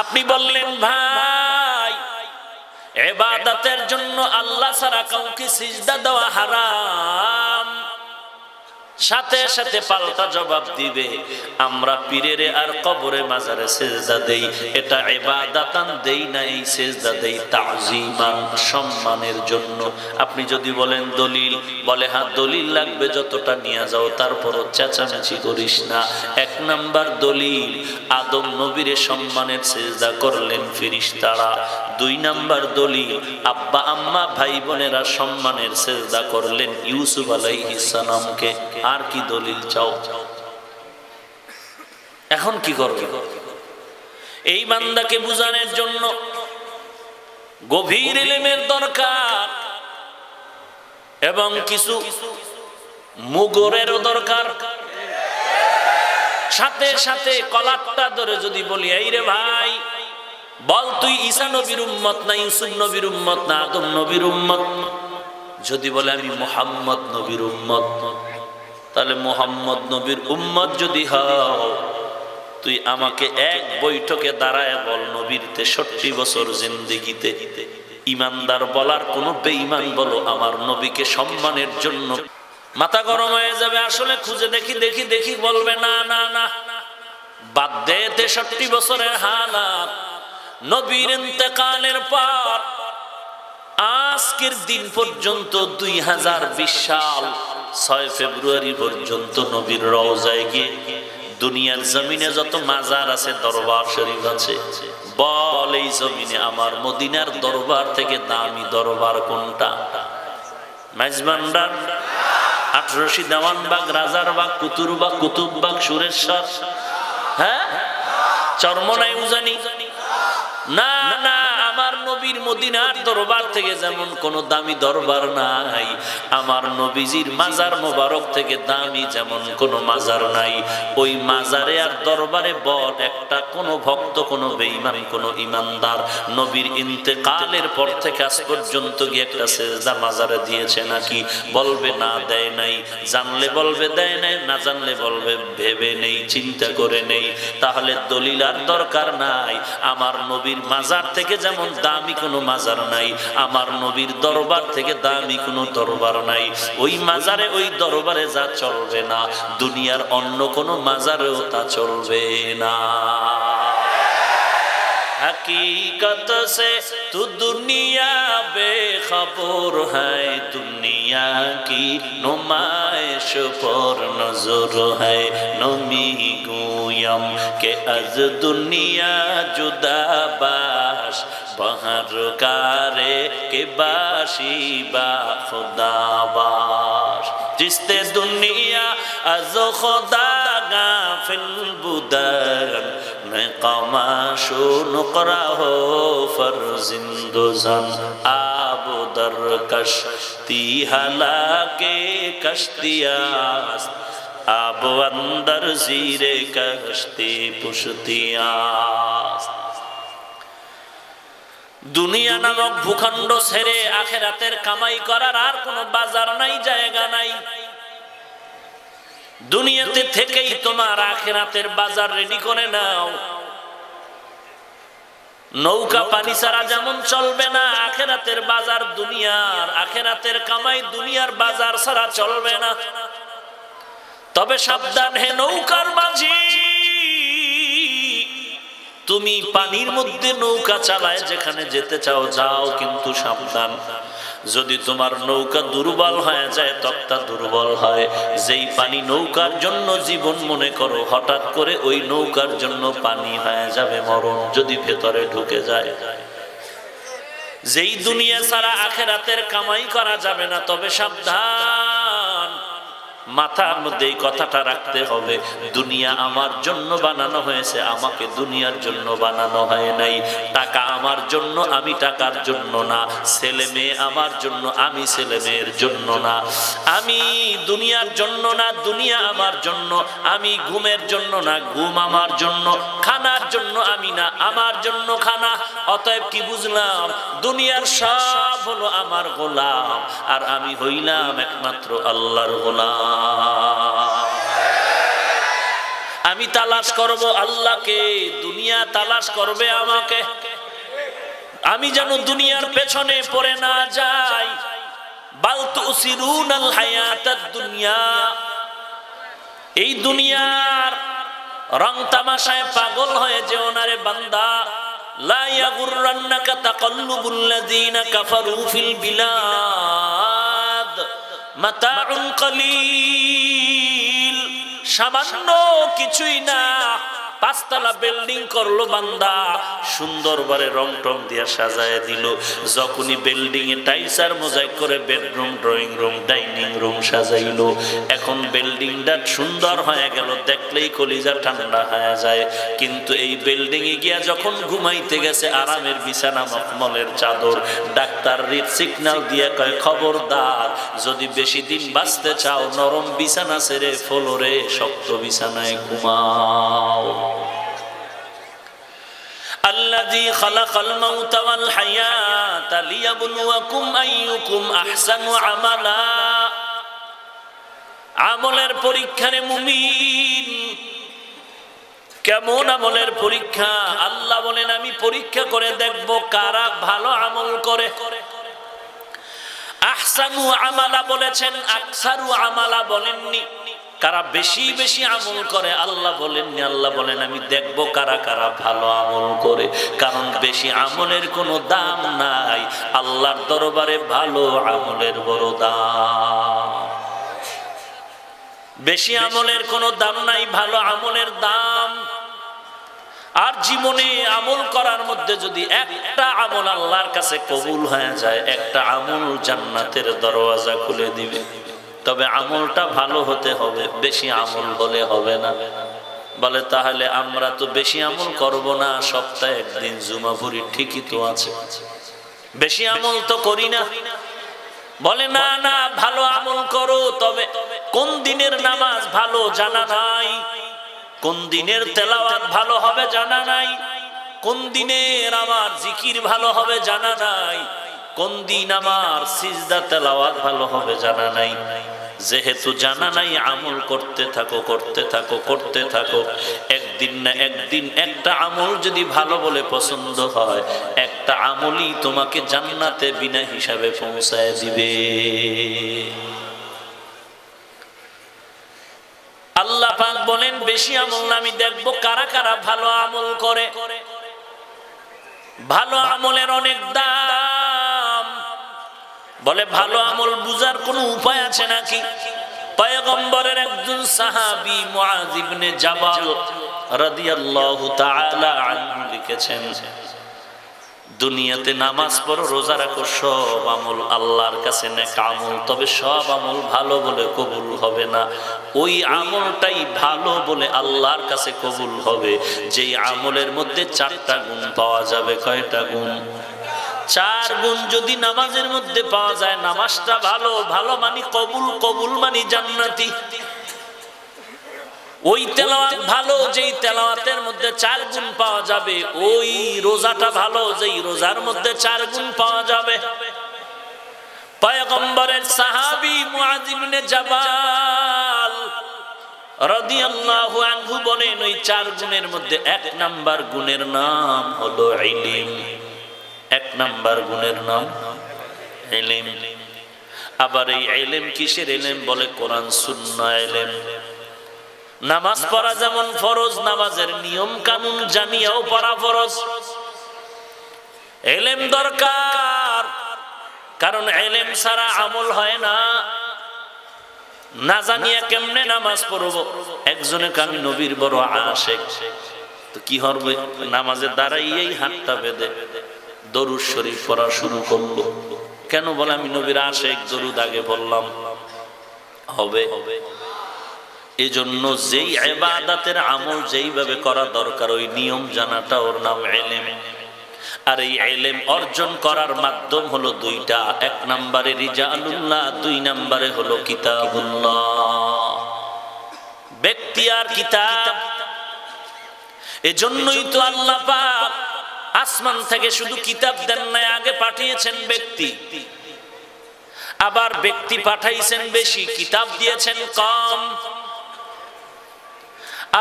আপনি বললেন ভাই ইবাদতের জন্য আল্লাহ ছাড়া কাউকে সিজদা দেওয়া হারাম, সাথে সাথে পাল্টা জবাব দিবে আমরা পীরের আর কবরে মাজারে সিজদা দেই, এটা ইবাদাতান দেই না, এই সিজদা দেই তাজিমান, সম্মানের জন্য। আপনি যদি বলেন দলিল, বলে হ্যাঁ দলিল লাগবে, যতটা নিয়ে যাও, তারপরও চেঁচামেচি করিস না। এক নাম্বার দলিল, আদম নবীরে সম্মানের সিজদা করলেন ফেরেশতারা। দুই নাম্বার দলিল, আব্বা আম্মা ভাই বোনেরা সম্মানের সিজদা করলেন ইউসুফ আলাইহিস সালামকে। আর কি দলিল চাও? এখন কি করবে? এই বান্দাকে বুঝানোর জন্য গভীর ইলমের দরকার এবং কিছু মুগরেরও দরকার। সাথে সাথে কলারটা ধরে যদি বলি এই রে ভাই বল তুই ঈসা নবীর উম্মত না ইউসুফ নবীর উম্মত না আদম নবীর উম্মত? যদি বলে আমি মুহাম্মদ নবীর উম্মত, তাহলে মুহাম্মদ নবীর উম্মত যদি হও, তুই আমাকে এক বৈঠকে দাঁড়ায় বল নবীর 63 বছর জিন্দেগিতে ইমানদার বলার কোন বেঈমান বলো আমার নবীকে সম্মানের জন্য। মাথা গরম হয়ে যাবে। আসলে খুঁজে দেখি দেখি দেখি বলবে না না না, বাদ দে 63 বছরের হালাত। নবীর ইন্তেকালের পর আজকের দিন পর্যন্ত 2020 সাল 6 ফেব্রুয়ারি পর্যন্ত নবীর রওজায় গিয়ে দুনিয়ার জমিনে যত মাজার আছে, দরবার শরীফ আছে, বল এই জমিনে আমার মদিনার দরবার থেকে দামি দরবার কোনটা? মেজবান্ডার, আটরশি, দেওয়ানবাগ, রাজারবাগ, কুতুরবাগ, কুতুববাগ, সুরেশ্বর, হ্যাঁ, চরমনাই, উজানি? না না, আমার নবীর মদিনার দরবার থেকে যেমন কোন দামি দরবার নাই, আমার নবীজির মাজার মোবারক থেকে দামি যেমন কোন মাজার নাই। ওই মাজারে আর দরবারে বল একটা কোন ভক্ত, কোন বেঈমান, কোন ইমানদার নবীর ইন্তেকালের পর থেকে আজ পর্যন্ত গিয়ে একটা সেজদা মাজারে দিয়েছে নাকি? বলবে না, দেয় নাই। জানলে বলবে দেয় নাই, না জানলে বলবে ভেবে নেই, চিন্তা করে নেই। তাহলে দলিল আর দরকার নাই। আমার নবীর মাজার থেকে যেমন দামি কোনো মাজার নাই, আমার নবীর দরবার থেকে দামি কোনো দরবার নাই। ওই মাজারে ওই দরবারে যা চলবে না, দুনিয়ার অন্য কোনো মাজারেও তা চলবে না। हकीकत से तू दुनिया बेखबर है, दुनिया की नुमाइश पर नजर है। नमी गोयम के अज दुनिया जुदा बाश, बहर कारे के बाशी बा खुदा बाश। जिसते दुनिया अज खुदा गाफिल बुदर, नकामाशो नुकरा हो फरजिंदोजन। आबो दर कश्ती हला के कश्तियास, আব অন্দর জিরে কশতি পুশতিয়া। দুনিয়া নামক ভূখণ্ড ছেড়ে আখিরাতের কামাই করার আর কোনো বাজার নাই, জায়গা নাই। দুনিয়াতে থেকেই তোমার আখিরাতের বাজার রেডি করে নাও। নৌকা পানি ছাড়া যেমন চলবে না, আখিরাতের বাজার দুনিয়ার, আখিরাতের কামাই দুনিয়ার বাজার ছাড়া চলবে না। তবে সাবধান হে নৌকার মাঝি, তুমি পানির মধ্যে নৌকা চালায় যেখানে যেতে চাও যাও, কিন্তু সাবধান, যদি তোমার নৌকা দুর্বল হয়ে যায়, তক্তা দুর্বল হয়, যেই পানি নৌকার জন্য জীবন মনে করো, হঠাৎ করে ওই নৌকার জন্য পানি হয়ে যাবে মরণ, যদি ভেতরে ঢুকে যায়। যেই দুনিয়া ছাড়া আখিরাতের কামাই করা যাবে না। তবে সাবধান, মাথার মধ্যে এই কথাটা রাখতে হবে, দুনিয়া আমার জন্য বানানো হয়েছে, আমাকে দুনিয়ার জন্য বানানো হয় নাই। টাকা আমার জন্য, আমি টাকার জন্য না। ছেলে মেয়ে আমার জন্য, আমি ছেলে মেয়ের জন্য না। আমি দুনিয়ার জন্য না, দুনিয়া আমার জন্য। আমি ঘুমের জন্য না, ঘুম আমার জন্য। খানার জন্য আমি না, আমার জন্য খানা। অতএব কি বুঝলাম? দুনিয়ার সব হলো আমার গোলাম, আর আমি হইলাম একমাত্র আল্লাহর গোলাম। আমি তালাশ করব আল্লাহকে, দুনিয়া তালাশ করবে আমাকে। আমি যেন দুনিয়ার পেছনে পড়ে না যাই। বাল তুসিরুনাল হায়াতাদ দুনিয়া, এই দুনিয়ার রং তামাশায় পাগল হয়ে যেও না রে বান্দা। লা ইয়াগুররান্নাকা তাকাল্লুবুল লাযিনা কাফারু ফিল বিলাদ মাতাউন কলিল, সামান্য কিছুই না। পাঁচতলা বিল্ডিং করলো বান্দা, সুন্দর বারে রং টং দিয়া সাজায় দিল। যখনই বিল্ডিং এ টাইলস আর মোজাইক করে bedroom, drawing room, dining room সাজাইলো, এখন বিল্ডিংটা সুন্দর হয়ে গেল, দেখলেই কলিজা ঠান্ডা হয়ে যায়। কিন্তু এই বিল্ডিং এ গিয়া যখন ঘুমাইতে গেছে, আরামের বিছানা, মখমলের চাদর, ডাক্তার সিগন্যাল দিয়ে কয়, খবরদার, যদি বেশি দিন বাঁচতে চাও, নরম বিছানা ছেড়ে ফ্লোরে শক্ত বিছানায় ঘুমাও। আল্লাযী খালাকাল মাউতা ওয়াল হায়াতা লিয়াবলুয়াকুম আইয়ুকুম আহসানু আমালা। আমলের পরীক্ষা রে মুমিন। কেমন আমলের পরীক্ষা? আল্লাহ বলেন, আমি পরীক্ষা করে দেখব কারা ভালো আমল করে। আহসানু আমালা বলেছেন, আকসারু আমালা বলেননি। কারা বেশি বেশি আমল করে আল্লাহ বলেননি। আল্লাহ বলেন, আমি দেখবো কারা কারা ভালো আমল করে। কারণ বেশি আমলের কোনো দাম নাই, আল্লাহর দরবারে ভালো আমলের বড় দাম। বেশি আমলের কোনো দাম নাই, ভালো আমলের দাম। আর জীবনে আমল করার মধ্যে যদি একটা আমল আল্লাহর কাছে কবুল হয়ে যায়, একটা আমল জান্নাতের দরওয়াজা খুলে দিবে। তবে আমলটা ভালো হতে হবে, বেশি আমল হলে হবে না। বলে, তাহলে আমরা তো বেশি আমল করব না, সপ্তাহে একদিন জুমা পড়ি, ঠিকই তো আছে, বেশি আমল তো করি না। বলে, না না, ভালো আমল করো, তবে কোন দিনের নামাজ ভালো জানা নাই, কোন দিনের তেলাওয়াত ভালো হবে জানা নাই, কোন দিনের আমার জিকির ভালো হবে জানা নাই, কোন দিন আমার সিজদা তেলাওয়াত ভালো হবে জানা নাই। যেহেতু জানা নাই, আমল করতে থাকো, করতে থাকো, করতে থাকো। একদিন না একদিন একটা আমল যদি ভালো বলে পছন্দ হয়, একটা আমলই তোমাকে জান্নাতে বিনা হিসাবে পৌঁছায় দিবে। আল্লাহ পাক বলেন, বেশি আমল না, আমি দেখবো কারা কারা ভালো আমল করে। ভালো আমলের অনেক দাম। বলে, ভালো আমল বুঝার কোনো উপায় আছে নাকি? পয়গম্বরের একজন সাহাবী মুআয ইবনে জাবাল রাদিয়াল্লাহু তাআলা আনহু লিখেছেন, দুনিয়াতে নামাজ পড়ো, রোজা রাখো, সব আমল আল্লাহর কাছে নেক আমল, তবে সব আমল ভালো বলে কবুল হবে না। ওই আমলটাই ভালো বলে আল্লাহর কাছে কবুল হবে যেই আমলের মধ্যে 4টা গুণ পাওয়া যাবে। কয়টা গুণ? 4 গুণ যদি নামাজের মধ্যে পাওয়া যায়, নামাজটা ভালো, ভালো মানি কবুল, কবুল মানি জান্নাতি। ওই তেলাওয়াত ভালো যেই তেলাওয়াতের মধ্যে 4 গুণ পাওয়া যাবে, ওই রোজাটা ভালো যেই রোজার মধ্যে 4 গুণ পাওয়া যাবে। পয়গম্বরের সাহাবী মুআয ইবনে জাবাল রাদিয়াল্লাহু আনহু বলেন, ওই 4 গুণের মধ্যে 1 নাম্বার গুণের নাম হলো ইলম। 1 নাম্বার গুণের নাম ইলম। আবার এই ইলম কিসের ইলম? বলে কোরআন সুন্নাহ ইলম। নামাজ পড়া যেমন ফরজ, নামাজের নিয়ম কানুন জানিয়াও পড়া ফরজ। ইলম দরকার, কারণ ইলম ছাড়া আমল হয় না। না জানিয়া কেমনে নামাজ পড়বো? একজনে আমি নবীর বড় আশিক, তো কি হবে? নামাজে দাঁড়াইয়েই হাতটা বেঁধে দরুদ শরীফ পড়া শুরু করলো। কেন? বলে আমি নবীর আশিক, দরুদ আগে বললাম। হবে? এজন্য যেই ইবাদতের আমল যেইভাবে করা দরকার, ওই নিয়ম জানাটা ওর নাম ইলম। আর এই ইলম অর্জন করার মাধ্যম হলো 2টা। 1 নম্বরে রিজালুল্লাহ, 2 নম্বরে হলো কিতাবুল্লাহ, ব্যক্তি আর কিতাব। এজন্যই তো আল্লাহ পাক আসমান থেকে শুধু কিতাব দেন নাই, আগে পাঠিয়েছেন ব্যক্তি। আবার ব্যক্তি পাঠাইছেন বেশি, কিতাব দিয়েছেন কম।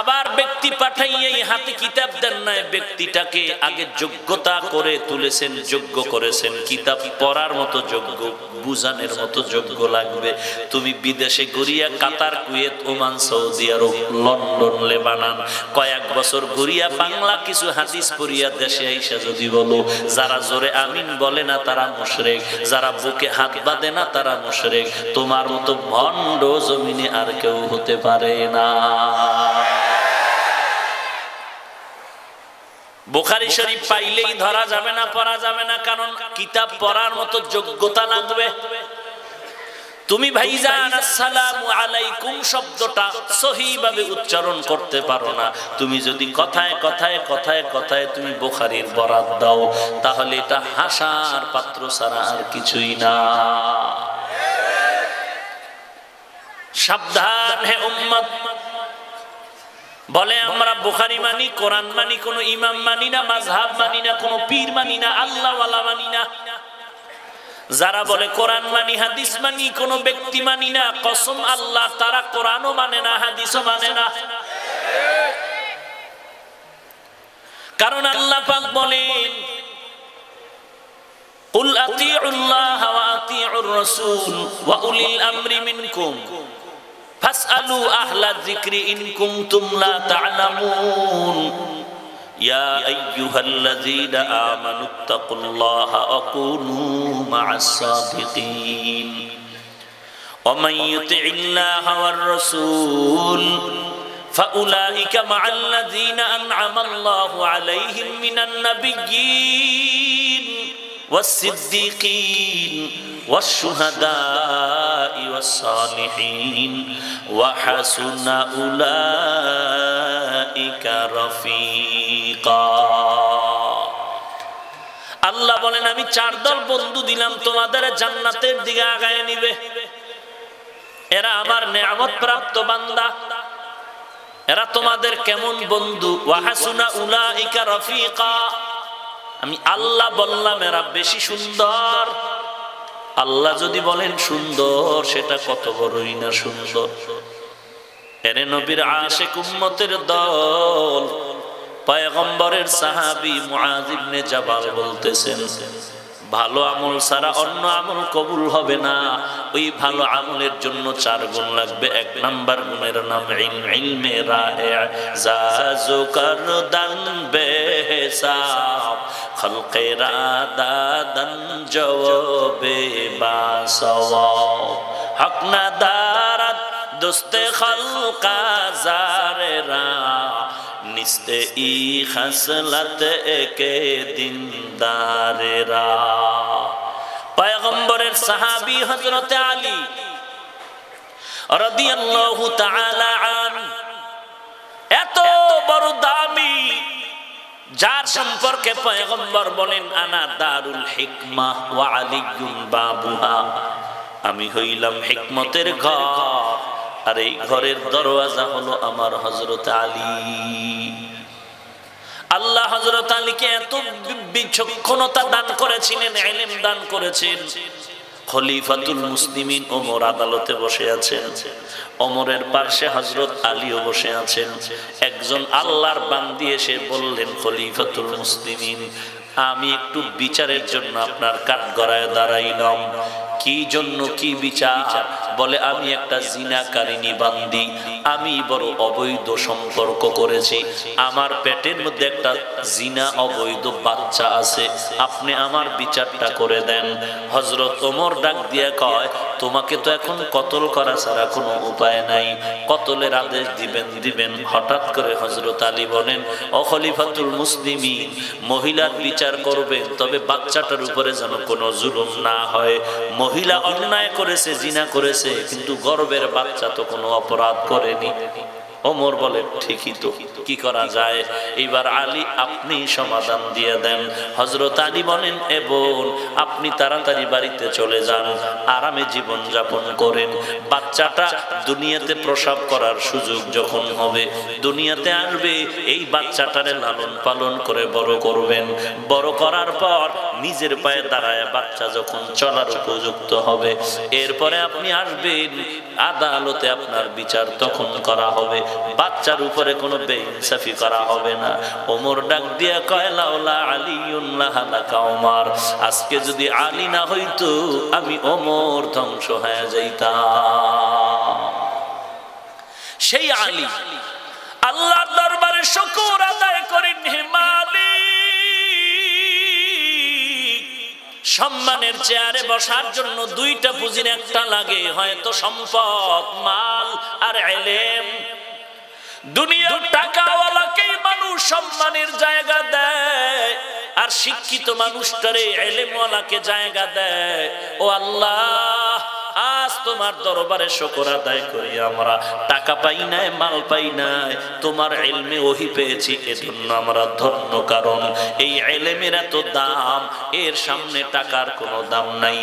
আবার ব্যক্তি পাঠাইয়েই হাতে কিতাব দেন নাই, ব্যক্তিটাকে আগে যোগ্যতা করে তুলেছেন, যোগ্য করেছেন। কিতাব পড়ার মতো যোগ্য, বুঝানোর মতো যোগ্য লাগবে। তুমি বিদেশে ঘুরিয়া কাতার, কুয়েত, ওমান, সৌদি আরব, লন্ডন, লেবানন কয়েক বছর ঘুরিয়া বাংলা কিছু হাদিস পড়িয়া দেশে আইসা যদি বলো, যারা জোরে আমিন বলে না তারা মুশরিক, যারা বুকে হাত বাঁধে না তারা মুশরিক। তোমার মতো ভণ্ড জমিনে আর কেউ হতে পারে না। বুখারী শরীফ পাইলেই ধরা যাবে না, পড়া যাবে না, কারণ কিতাব পড়ার মতো যোগ্যতা লাগবে। তুমি ভাইজান আসসালামু আলাইকুম শব্দটা সহিভাবে উচ্চারণ করতে পারো না, তুমি যদি কথায় কথায় কথায় কথায় তুমি বুখারীর বরাত দাও, তাহলে এটা হাসার পাত্র ছাড়া আর কিছুই না। সাবধান হে উম্মত। বলে আমরা বুখারী মানি, কোরআন মানি, কোন ইমাম মানি না, মাযহাব মানি না, কোন পীর মানি না, আল্লাহওয়ালা মানি না। যারা বলে কোরআন মানি, হাদিস মানি, কোন ব্যক্তি মানি না, কসম আল্লাহ, তারা কোরআনও মানে না, হাদিসও মানে না। কারণ আল্লাহ পাক বলেন, কুল আতিউল্লাহ ওয়া আতিউর রাসূল ওয়া উলিল আমরি মিনকুম ফাসআলু আহলা যিকরি ইন কুনতুম লা তা'লামুন ইয়া আইয়ুহাল্লাযীনা আমানুত্তাকুল্লাহা ওয়া কুনু মা'আস সাদিকিন ওয়া মান ইউতি'িল্লাহা ওয়ার রাসূল ফাউলাইকা মা'আল্লাযীনা আন'আমা আল্লাহু আলাইহিম মিনান নাবিয়্যিন والصديقين والشهداء والصالحين وحسن أولئك رفيقا। আল্লাহ বলেন, আমি 4 দল বন্ধু দিলাম তোমাদের, জান্নাতের দিকে আগায় নিবে। এরা আমার নেয়ামত প্রাপ্ত বান্দা। এরা তোমাদের কেমন বন্ধু? ওয়া হাসুনা উলাইকা রফিকা। আমি আল্লাহ বললাম এরা বেশি সুন্দর। আল্লাহ যদি বলেন সুন্দর, সেটা কত বড়ই না সুন্দর। এরে নবীর আশিক উম্মতের দল। পয়গম্বরের সাহাবী মুআয ইবনে জাবাল বলতেছেন, ভালো আমল ছাড়া অন্য আমল কবুল হবে না। ওই ভালো আমলের জন্য 4 গুণ লাগবে। 1 নাম্বার গুণের নাম ইলম। ইলমে রাহে জাজু করদান বেহিসাব খলকে রাদাদান জওবে বাসওয়াব হক না দারাত দোস্তে খলকা জারেরা নিস্তে ই খাসলাত একে দিনদারেরা। পয়গম্বরের সাহাবী হযরত আলী রাদিয়াল্লাহু তাআলা আনহু এত বড় দামি, যার সম্পর্কে পয়গম্বর বলেন, আনা দারুল হিকমাহ ওয়া আলিয়্যুন বাবুহা, আমি হইলাম হিকমতের ঘর, আর এই ঘরের দরওয়াজা হলো আমার হযরত আলী। আল্লাহ হযরত আলীকে এত বিচক্ষণতা দান করেছিলেন, ইলম দান করেছেন। খলিফাতুল মুসলিমিন ওমর আদালতে বসে আছেন, ওমরের পাশে হযরত আলীও বসে আছেন। একজন আল্লাহর বান্দি এসে বললেন, খলিফাতুল মুসলিমিন, আমি একটু বিচারের জন্য আপনার কাঠগড়ায় দাঁড়াইলাম। কি জন্য, কি বিচার? বলে, আমি একটা জিনাকারিনী বান্দি, আমি বড় অবৈধ সম্পর্ক করেছি, আমার পেটের মধ্যে একটা জিনা অবৈধ বাচ্চা আছে, আপনি আমার বিচারটা করে দেন। হযরত ওমর ডাক দিয়ে কয়, তোমাকে তো এখন কতল করা ছাড়া কোনো উপায় নাই, কতলের আদেশ দিবেন। হঠাৎ করে হযরত আলী বলেন, ও খলিফাতুল মুসলিমিন, মহিলার বিচার করবেন, তবে বাচ্চাটার উপরে যেন কোনো জুলুম না হয়। মহিলা অন্যায় করেছে, জিনা করেছে, কিন্তু গর্ভের বাচ্চা তো কোনো অপরাধ করেনি। ওমর বলে, ঠিকই তো, কি করা যায়? এবার আলী আপনি সমাধান দিয়ে দেন। হযরত আলী বলেন, এ বোন, আপনি তাড়াতাড়ি বাড়িতে চলে যান, আরামে জীবন যাপন করেন। বাচ্চাটা দুনিয়াতে প্রসব করার সুযোগ যখন হবে, দুনিয়াতে আসবে, এই বাচ্চাটারে লালন পালন করে বড় করবেন। বড় করার পর নিজের পায়ে দাঁড়ায় বাচ্চা যখন চলার উপযুক্ত হবে, এরপরে আপনি আসবেন, আদালতে আপনার বিচার তখন করা হবে, বাচ্চার উপরে কোনো বেইনসাফি করা হবে না। ওমর ডাক দিয়া কয়, লাউলা আলিউন লাহালাকা ওমর, আজকে যদি আলী না হইতো আমি ওমর ধ্বংস হয়ে যাইতাম। সেই আলী আল্লাহর দরবারে শুকর আদায় করেন, হে মালিক, সম্মানের চেয়ারে বসার জন্য দুইটা পুঁজির একটা লাগে, হয়তো সম্পদ, মাল আর ইলম। দুনিয়ার টাকাওয়ালাকেই মানুষ সম্মানের জায়গা দেয়, আর শিক্ষিত মানুষটারে ইলমওয়ালাকে জায়গা দেয়। ও আল্লাহ, আজ তোমার দরবারে শুকর আদায় করি, আমরা টাকা পাই নাই, মাল পাই নাই, তোমার ইলমে ওহী পেয়েছি, এজন্য আমরা ধন্য। কারণ এই ইলমের এত দাম, এর সামনে টাকার কোনো দাম নাই।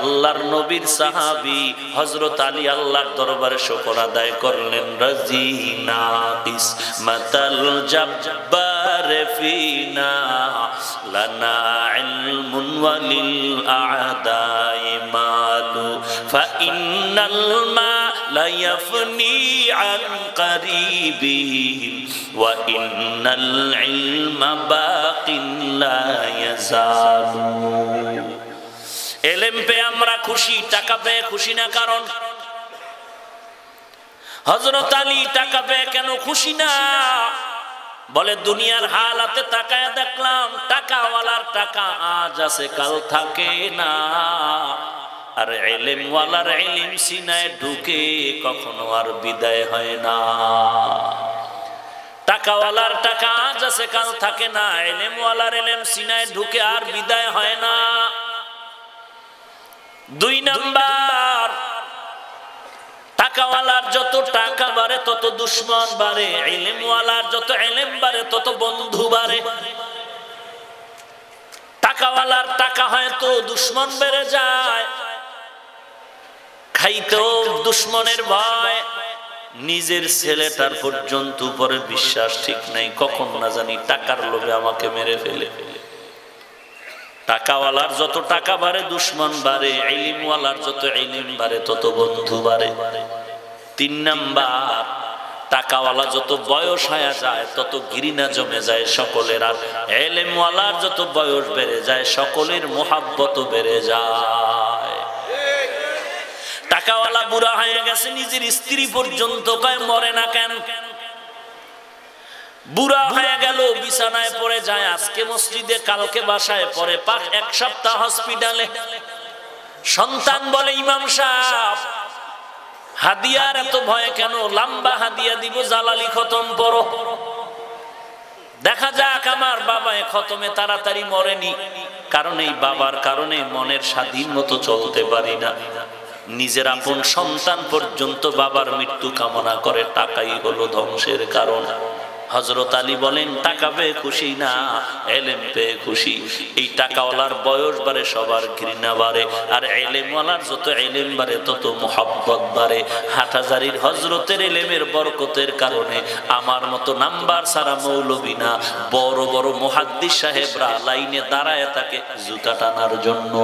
আল্লাহর নবীর সাহাবী হযরত আলী আল্লাহর দরবারে শুকর আদায় করলেন। রাজিনা কিসমাতাল জাব্বার ফিনা লানা ইলমুন ওয়ালিল আ'দাই মালু فإن المال يفني عن قريبهم وإن العلم باق لا يزال। ইলম পেয়ে আমরা খুশি, টাকা পেয়ে খুশি না। কারণ হযরত আলী টাকা পেয়ে কেন খুশি না? বলে, দুনিয়ার হালাতে তাকায় দেখলাম, টাকাওয়ালার টাকা আজ আছে, কাল থাকে না, আর ইলমওয়ালার ইলম সিনায় ঢুকে কখনো আর বিদায় হয় না। টাকাওয়ালার টাকা আজ আছে, কাল থাকে না, ইলমওয়ালার ইলম সিনায় ঢুকে আর বিদায় হয় না। দুই নাম্বার, টাকাওয়ালার যত টাকা বাড়ে তত দুশমন বাড়ে, ইলমওয়ালার যত ইলম বাড়ে তত বন্ধু বাড়ে। টাকাওয়ালার টাকা হয়তো দুশমন বেড়ে যায়, খাইতেও দুশমনের ভয়, নিজের ছেলেটার পর্যন্ত উপরে বিশ্বাস ঠিক নাই, কখন না জানি টাকার লোভে আমাকে মেরে ফেলে। টাকাওয়ালার যত টাকা বাড়ে দুশমন বাড়ে, ইলমওয়ালার যত ইলম বাড়ে তত বন্ধু বাড়ে। তিন নাম্বার, টাকাওয়ালা যত বয়স হয়ে যায় তত ঘৃণা জমে যায় সকলের, আর ইলমওয়ালার যত বয়স বেড়ে যায় সকলের মোহাব্বত বেড়ে যায়। টাকাওয়ালা বুড়া হয়ে গেছে, নিজের স্ত্রী পর্যন্ত কয় মরে না কেন। বুড়া হয়ে গেল, বিছানায় পড়ে যায়, আজকে মসজিদে কালকে বাসায় পড়ে, এক সপ্তাহ হসপিটালে। সন্তান বলে, ইমাম সাহেব হাদিয়ার এত ভয় কেন? লম্বা হাদিয়া দিব, জালালি খতম পড়ো, দেখা যাক আমার বাবা খতমে তাড়াতাড়ি মরেনি। কারণ এই বাবার কারণে মনের স্বাধীন মতো চলতে পারি না। নিজের আপন সন্তান পর্যন্ত বাবার মৃত্যু কামনা করে, টাকাই হলো ধ্বংসের কারণ। হযরত আলী বলেন টাকা পেয়ে খুশি না, ইলম পেয়ে খুশি। এই টাকাওয়ালার বয়স বাড়ে, সবার ঘৃণা বাড়ে, আর ইলমওয়ালার যত ইলম বাড়ে তত মুহাব্বত বাড়ে। হাটহাজারীর হযরতের ইলমের বরকতের কারণে আমার মতো নাম্বার সারা মৌলবী না, বড় বড় মুহাদ্দিস সাহেবরা লাইনে দাঁড়ায় থাকে জুতা টানার জন্য।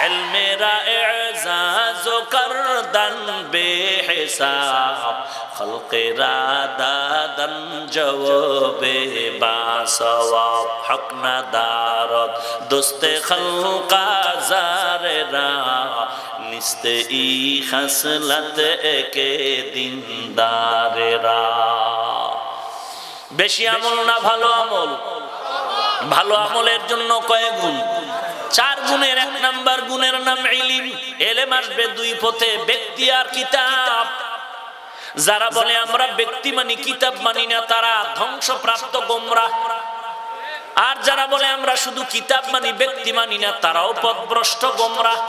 ইলমেরা ইজাজো করদান বেহিসাব, খলকেরা দাদান জওবে বাসওয়াব, হক না দারত দোস্তে খলকা জারেরা, নিস্তে ই খাসলত একে দিনদারেরা। বেশি আমল না ভালো আমল? ভালো আমলের জন্য কয় গুণ? 4 গুণের 1 নাম্বার গুণের নাম ইলম। ইলম আসবে 2 পথে, ব্যক্তি আর কিতাব। যারা বলে আমরা ব্যক্তি মানি কিতাব মানি না, তারা ধ্বংসপ্রাপ্ত গোমরাহ। আর যারা বলে আমরা শুধু কিতাব মানি ব্যক্তি মানি না, তারাও পথভ্রষ্ট গোমরাহ।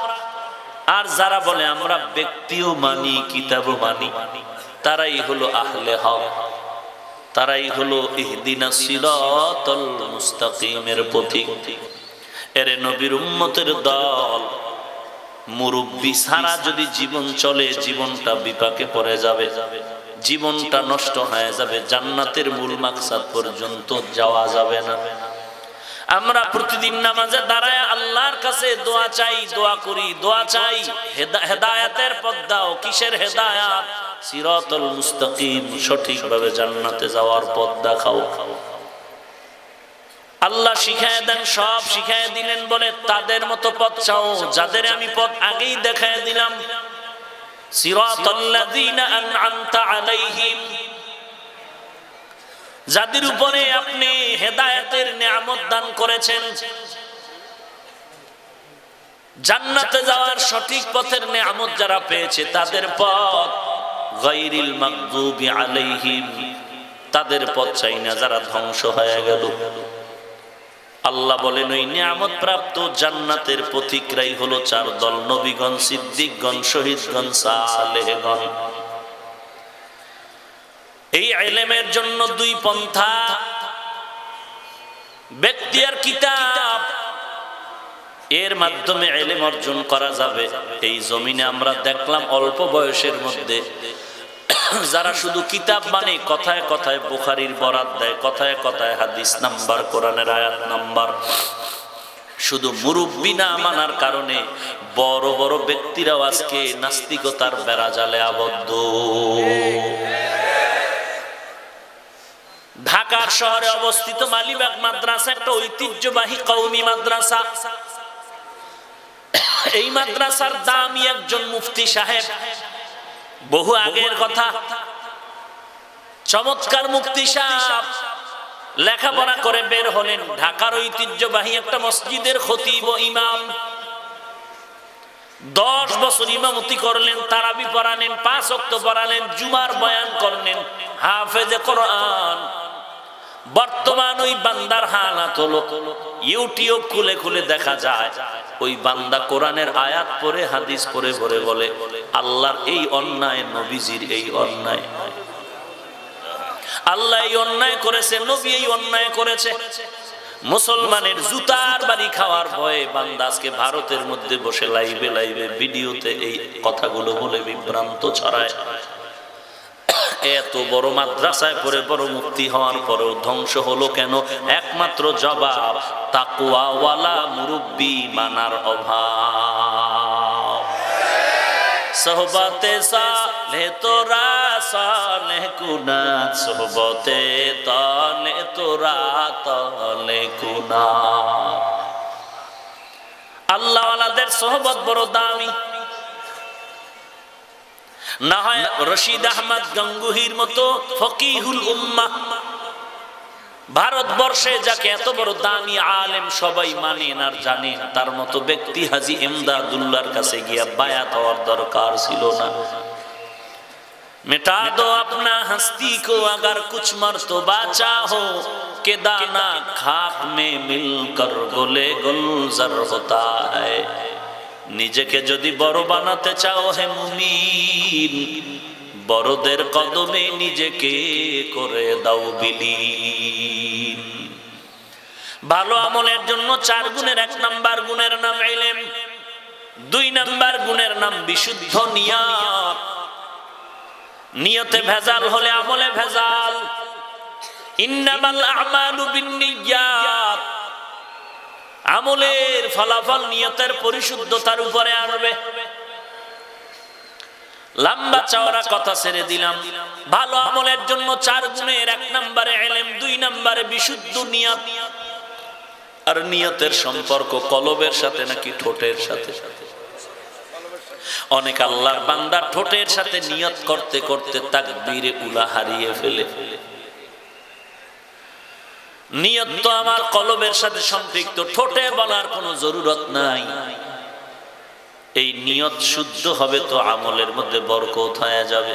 আর যারা বলে আমরা ব্যক্তিও মানি কিতাবও মানি, তারাই হলো আহলে হক, তারাই হলো ইহদিনাস সিরাতাল মুস্তাকিমের পথিক। এরে নবীর উম্মতের দল, মুরব্বি ছাড়া যদি জীবন চলে, জীবনটা বিপাকে পড়ে যাবে, জীবনটা নষ্ট হয়ে যাবে, জান্নাতের মূল মাকসাদ পর্যন্ত যাওয়া যাবে না। আমরা প্রতিদিন নামাজে দাঁড়ায় আল্লাহর কাছে দোয়া চাই, দোয়া করি, দোয়া চাই হেদায়েতের পথ দাও। কিসের হেদায়েত? সিরাতুল মুস্তাকিম, সঠিকভাবে জান্নাতে যাওয়ার পথ দেখাও। আল্লাহ শিখায় দেন, সব শিখায় দিলেন, বলে তাদের মতো পথ চাও যাদের আমি পথ আগেই দেখায় দিলাম। সিরাতাল্লাযীনা আন'আমতা আলাইহিম, যাদের উপরে আপনি হেদায়েতের নিয়ামত দান করেছেন, জান্নাতে যাওয়ার সঠিক পথের নিয়ামত যারা পেয়েছে, তাদের পথ। গায়রিল মাগদুবি আলাইহিম, তাদের পথ চাই না যারা ধ্বংস হয়ে গেল। আল্লাহ বলেন ওই নিয়ামত প্রাপ্ত জান্নাতের পথিকরাই হলো 4 দল: নবীগণ, সিদ্দিকগণ, শহীদগণ, সালেহগণ। এই ইলমের জন্য 2 পন্থা, ব্যক্তি আর কিতাব। এর মাধ্যমে ইলম অর্জন করা যাবে। এই জমিনে আমরা দেখলাম অল্প বয়সের মধ্যে যারা শুধু কিতাব মানে, কথায় কথায় বুখারীর বরাত দেয়, কথায় কথায় হাদিস নাম্বার, কোরআনের আয়াত নাম্বার, শুধু মুরব্বি না মানার কারণে বড় বড় ব্যক্তিরাও আজকে নাস্তিকতার বেড়াজালে আবদ্ধ। ঢাকার শহরে অবস্থিত মালিবাগ মাদ্রাসা একটা ঐতিহ্যবাহী কওমি মাদ্রাসা। এই মাদ্রাসার দামি একজন মুফতি সাহেব, বহু আগের কথা, চমৎকার মুফতি সাহেব লেখাপড়া করে বের হলেন, ঢাকার ঐতিহ্যবাহী একটা মসজিদের খতিব ও ইমাম। 10 বছর ইমামতি করলেন, তারাবি পড়ালেন, 5 ওয়াক্ত পড়ালেন, জুমার বয়ান করলেন, হাফেজে কোরআন। বর্তমান ওই বান্দার হালাত হলো, ইউটিউব খুলে খুলে দেখা যায় ওই বান্দা কোরআনের আয়াত পড়ে, হাদিস পড়ে পড়ে বলে আল্লাহর এই অন্যায়, নবীজির এই অন্যায়, আল্লাহ এই অন্যায় করেছে, নবী এই অন্যায় করেছে। মুসলমানের জুতার বাড়ি খাওয়ার ভয়ে বান্দা আজকে ভারতের মধ্যে বসে লাইভে লাইভে ভিডিওতে এই কথাগুলো বলে বিভ্রান্ত ছড়ায়। এত বড় মাদ্রাসায় পড়ে বড় মুফতি হওয়ার পরেও ধ্বংস হলো কেন? একমাত্র জবাব, তাকওয়াওয়ালা মুরব্বি মানার অভাব। সোহবতে সালে তোরা সালে কুনা, সোহবতে তালে তোরা তালে কুনা। আল্লাহওয়ালাদের সোহবত বড় দামি। না হয় রশিদ আহমদ গঙ্গুহির মতো ফকিহুল উম্মাহ, ভারতবর্ষে যাকে এত বড় দামি আলেম সবাই মানেন আর জানেন, তার মতো ব্যক্তি হাজী ইমদাদুল্লাহর কাছে গিয়া বায়াত হওয়ার দরকার ছিল না। मिटा दो अपना हस्ती को अगर कुछ मर्तबा चाहो के दाना खाक में मिलकर गोले गुलजार होता है। নিজেকে যদি বড় বানাতে চাও হে মুমিন, বড়দের কদমে নিজেকে করে দাও বিলীন। ভালো আমলের জন্য 4 গুণের 1 নাম্বার গুণের নাম ইলম, 2 নাম্বার গুণের নাম বিশুদ্ধ নিয়ত। নিয়তে ভেজাল হলে আমলে ভেজাল। ইন্নামাল আ'মালু বিন্নিয়াত, আমলের ফলাফল নিয়তের পরিশুদ্ধতার উপরে আসবে। লম্বা চওড়া কথা ছেড়ে দিলাম। ভালো আমলের জন্য 4 গুণের 1 নম্বরে ইলম, 2 নম্বরে বিশুদ্ধ নিয়ত। আর নিয়তের সম্পর্ক কলবের সাথে নাকি ঠোঁটের সাথে? অনেক আল্লাহর বান্দা ঠোঁটের সাথে নিয়ত করতে করতে তাকবীরে উলা হারিয়ে ফেলে। নিয়ত তো আমার কলবের সাথে সম্পৃক্ত, ঠোঁটে বলার কোনো জরুরত নাই। এই নিয়ত শুদ্ধ হবে তো আমলের মধ্যে বরকত হয়ে যাবে।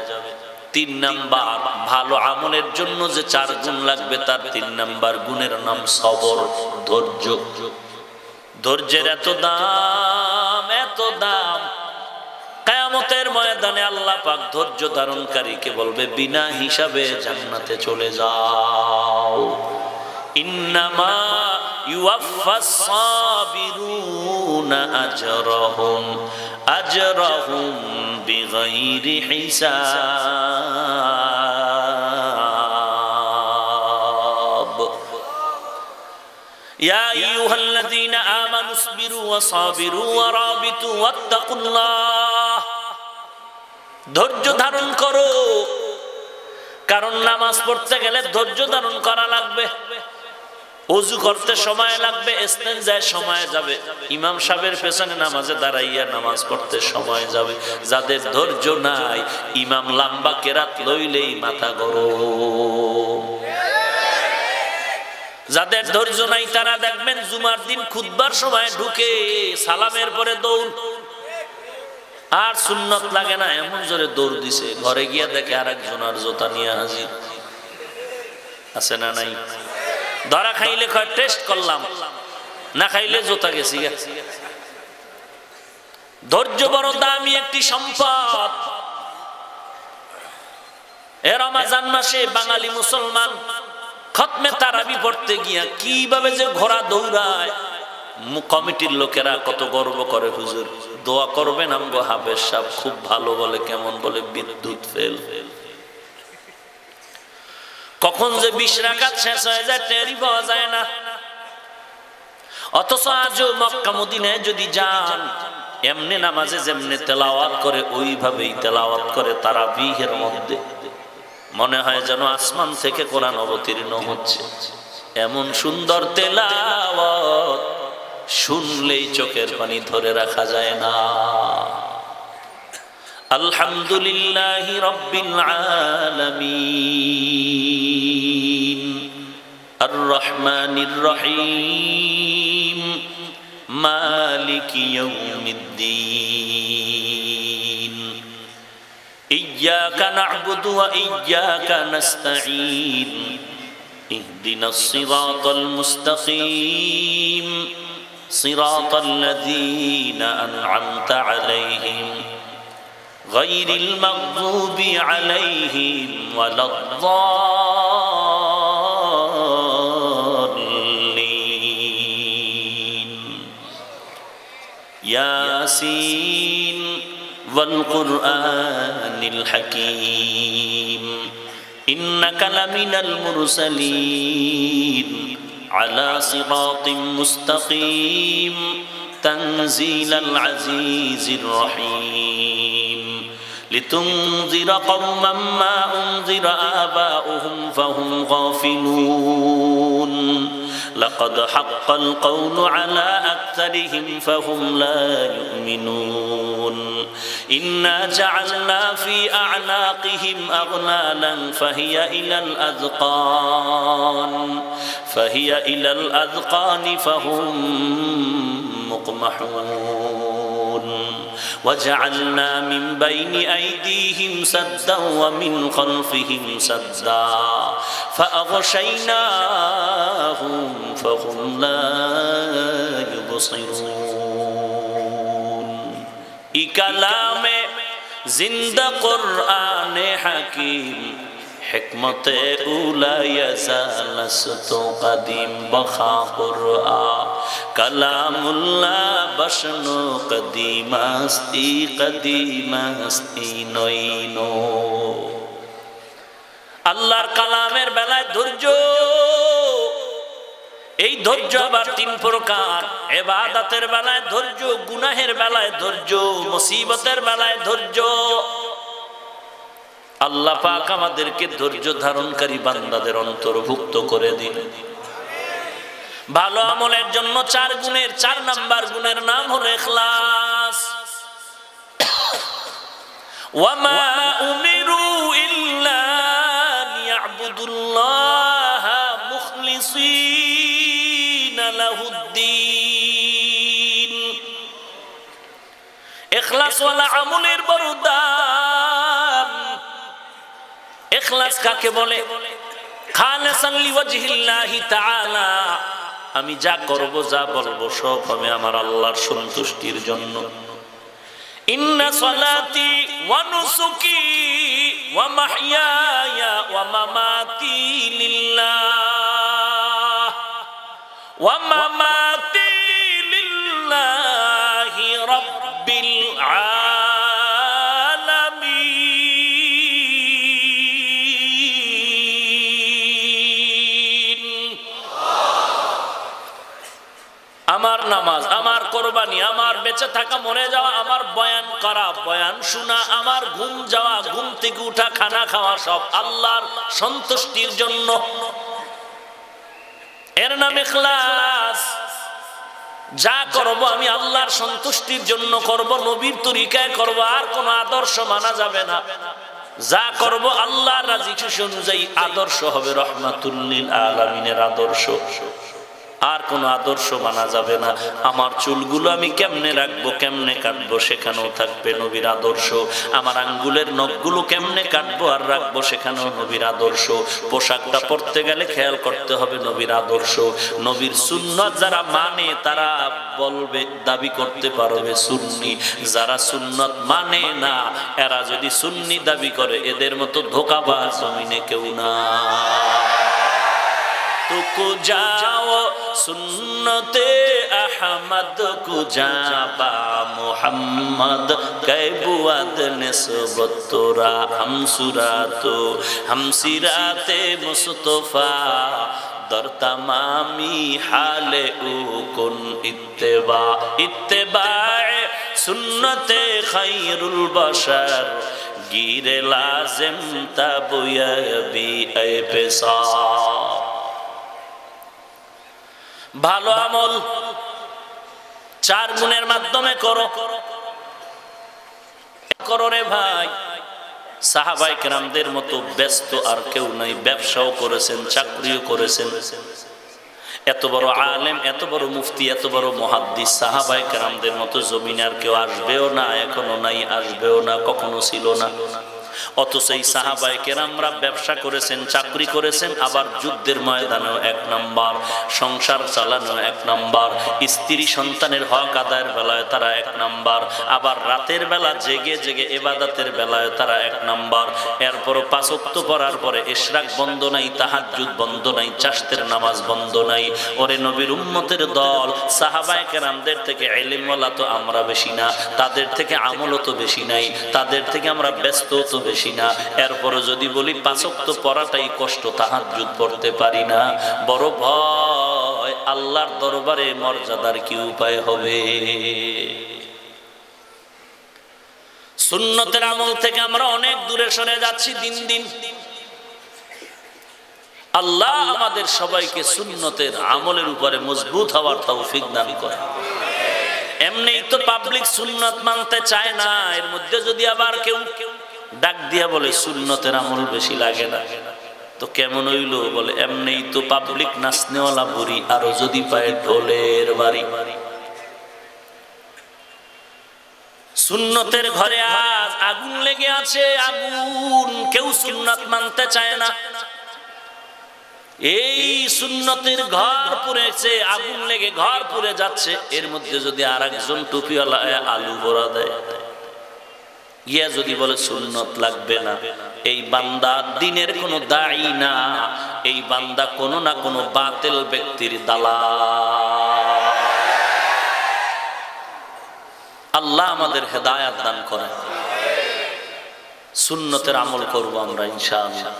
3 নাম্বার, ভালো আমলের জন্য যে 4 গুণ লাগবে তার 3 নাম্বার গুণের নাম সবর, ধৈর্য। ধৈর্যের এত দাম, এত দাম, কিয়ামতের ময়দানে আল্লাহ পাক ধৈর্য ধারণকারীকে বলবে বিনা হিসাবে জান্নাতে চলে যাও। ইন্নামা ইউওয়াফাস সাবিরুনা আজরাহুম বিগাইরি হিসাব। ইয়া আইয়ুহাল্লাযীনা আমানু ইসবিরু ওয়া সাবিরু ওয়া রাবিতু ওয়াত্তাকুল্লাহ। ধৈর্য ধারণ করো, কারণ নামাজ পড়তে গেলে ধৈর্য ধারণ করা লাগবে। ওযু করতে সময় লাগবে, ইস্তেনজায় সময় যাবে, ইমাম সাহেবের পেছনে নামাজে দাঁড়াইয়া নামাজ পড়তে সময় যাবে। যাদের ধৈর্য নাই, ইমাম লম্বা কেরাত লইলেই মাথা গরম। যাদের ধৈর্য নাই তারা দেখবেন জুমার দিন খুতবার সময় ঢুকে সালামের পরে দৌড়, আর সুন্নত লাগে না এমন জোরে দৌড় দিছে, ঘরে গিয়া দেখে আরেকজনের জুতা নিয়ে হাজির। আছে না নাই? ধরা খাইলে কয় টেস্ট করলাম, না খাইলে জুতা গেছি। ধৈর্য বড় দামি একটি সম্পদ। এ রমজান মাসে বাঙালি মুসলমান খতমে তারাবি পড়তে গিয়া কিভাবে যে ঘোড়া দৌড়ায়, কমিটির লোকেরা কত গর্ব করে। হুজুর দোয়া করবেন, আমগো হাফেজ সাহেব খুব ভালো বলে। কেমন বলে? বিদ্যুৎ ফেল। কখন যে 20 রাকাত শেষ হয়ে যায় টেরই পাওয়া যায় না। অথচ আজও মক্কা মদিনায় যদি যান, এমনি নামাজে যেমনি তেলাওয়াত করে ওইভাবেই তেলাওয়াত করে তারাবিহের মধ্যে। মনে হয় যেন আসমান থেকে কোরআন অবতীর্ণ হচ্ছে। এমন সুন্দর তেলাওয়াত, শুনলেই চোখের পানি ধরে রাখা যায় না। আলহামদুলিল্লাহি রাব্বিল আলামিন আর রহমানির রহিম মালিকি ইয়াউমিদ্দিন ইয়্যাকা না'বুদু ওয়া ইয়্যাকা নাস্তাঈন ইহদিনাস সিরাতাল মুস্তাকিম সিরাতাল লাযীনা আন'আমতা আলাইহিম গায়রিল মাগযুবি আলাইহিম ওয়ালাদ-দাল্লিন। ইয়াসিন ওয়াল কুরআনিল হাকীম ইন্নাকা লামিনাল মুরসালিন আলা সিরাতিম মুস্তাকিম তানজিলাল আজিজির রহিম লিতুনযির কওমান মা উনযিরা আবাউহুম ফাহুম গাফিলুন লাকাদ হাক্কাল কওলু আলা আকতারিহিম ফাহুম লা ইউমিনুন ইন্না জাআলনা ফি আ'নাকিহিম আগলালান ফাহিয়া ইলাল আযকান ফাহুম মুকমাহুন وجعلنا من بين أيديهم سدا ومن خلفهم سدا فأغشيناهم فهم لا يبصرون। ই কালামে জিন্দা কোরআনে হাকিম হিকমতে উলা ইয়াজালাস্তু কাদিম বখা কোরআন কালামুল্লাহ বশনু কদিমাস্তি নইনো। আল্লাহর কালামের বেলায় ধৈর্য, এই ধৈর্য আবার তিন প্রকার। ইবাদতের বেলায় ধৈর্য, গুনাহের বেলায় ধৈর্য, মুসিবতের বেলায় ধৈর্য। আল্লাহ পাক আমাদেরকে ধৈর্য ধারণকারী বান্দাদের অন্তর্ভুক্ত করে দিন। ভালো আমলের জন্য 4 গুণের 4 নাম্বার গুণের নাম হলো ইখলাস। ওয়ামা উমিরু ইল্লা লিয়াবুদুল্লাহা মুখলিসিনা লাহুদ্দিন। ইখলাস ওয়ালা আমলের বড় দাম। ইখলাস কাকে বলে? খালিসান লিওয়াজহিল্লাহি তাআলা, আমি যা করব যা বলবো সব আমি আমার আল্লাহর সন্তুষ্টির জন্য। ইন্না সালাতি ওয়া নুসুকি ওয়া মাহইয়ায়া ওয়া মামাতি লিল্লাহ ওয়া মামাতি লিল্লাহি রাব্বিল আমার নামাজ, আমার কোরবানি, আমার বেঁচে থাকা মরে যাওয়া, আমার বয়ান করা, বয়ান শোনা, আমার ঘুম যাওয়া, ঘুম থেকে উঠা, খানা খাওয়া সব আল্লাহর সন্তুষ্টির জন্য। এর নাম ইখলাস। যা করব আমি আল্লাহর সন্তুষ্টির জন্য করব, নবীর তরিকায় করব, আর কোন আদর্শ মানা যাবে না। যা করব আল্লাহর রাজি খুশি অনুযায়ী আদর্শ হবে, রহমাতুল লিল আলামিনের আদর্শ। আর কোন আদর্শ মানা যাবে না। আমার চুলগুলো আমি কেমনে রাখবো, কেমনে কাটবো, সেখানেও থাকবে নবীর আদর্শ। আমার আঙ্গুলের নখগুলো কেমনে কাটবো আর রাখবো, সেখানেও নবীর আদর্শ। পোশাকটা পরতে গেলে খেয়াল করতে হবে নবীর আদর্শ। নবীর সুন্নাত যারা মানে তারা বলবে, দাবি করতে পারবে সুন্নি। যারা সুন্নাত মানে না, এরা যদি সুন্নি দাবি করে, এদের মতো ধোঁকাবাজ জমিনে কেউ না। को जाओ सुन्नते अहमद को जाबा मोहम्मद कैबुअद निस्बत तोरा हम सुरातो हम सिराते मुस्तफा दर तमामी हाले उकुन इत्तेबा इत्तेबाए सुन्नते खैरुल बशर गिरे लाजिम तबयबी ए पेशा। ভালো আমল 4 গুণের মাধ্যমে করো রে ভাই। সাহাবায়ে কেরামদের মতো ব্যস্ত আর কেউ নাই। ব্যবসাও করেছেন, চাকরিও করেছেন। এত বড় আলেম, এত বড় মুফতি, এত বড় মুহাদ্দিস সাহাবায়ে কেরামদের মতো জমিনে আর কেউ আসবেও না, এখনো নাই, আসবেও না, কখনো ছিল না। অথচ এই সাহাবায়ে কেরামরা ব্যবসা করেছেন, চাকরি করেছেন, আবার যুদ্ধের ময়দানেও 1 নাম্বার, সংসার চালানো 1 নাম্বার, স্ত্রী সন্তানের হক আদায়ের বেলায় তারা 1 নাম্বার, আবার রাতের বেলা জেগে জেগে ইবাদতের বেলায় তারা 1 নাম্বার। এরপর 5 ওয়াক্ত পড়ার পরে ইশরাক বন্ধ নাই, তাহাজ্জুদ বন্ধ নাই, চাশতের নামাজ বন্ধ নাই। ওরে নবীর উম্মতের দল, সাহাবায়ে কেরামদের থেকে ইলমওয়ালা তো আমরা বেশি না, তাদের থেকে আমলও তো বেশি নাই, তাদের থেকে আমরা ব্যস্ত তো বেশি না। এরপরও যদি বলি 5 ওয়াক্ত পড়াটাই কষ্ট, তাহাজ্জুদ পড়তে পারি না, বড় ভয় আল্লাহর দরবারে মর্যাদার কি উপায় হবে। সুন্নতের আমল থেকে আমরা অনেক দূরে সরে যাচ্ছি দিন দিন। আল্লাহ আমাদের সবাইকে সুন্নতের আমলের উপরে মজবুত হওয়ার তৌফিক দান করে। এমনি তো পাবলিক সুন্নত মানতে চায় না, এর মধ্যে যদি আবার কেউ ডাক দিয়া বলে সুন্নতের আমল বেশি লাগে না, তো কেমন হইল? বলে এমনি তো পাবলিক নাচনেওয়ালা বুড়ি, আরো যদি পায় ঢোলের বাড়ি। সুন্নতের ঘরে আজ আগুন লেগে আছে, আগুন, কেউ সুন্নত মানতে চায় না। এই সুন্নতের ঘর পুড়েছে, আগুন লেগে ঘর পুড়ে যাচ্ছে, এর মধ্যে যদি আরেকজন টুপিওয়ালা আলু ভরা দেয়, গিয়া যদি বলে সুন্নত লাগবে না, এই বান্দা দ্বীনের কোনো দায়ী না, এই বান্দা কোনো না কোনো বাতিল ব্যক্তির দালাল। আল্লাহ আমাদের হেদায়েত দান করেন। সুন্নতের আমল করব আমরা ইনশাআল্লাহ।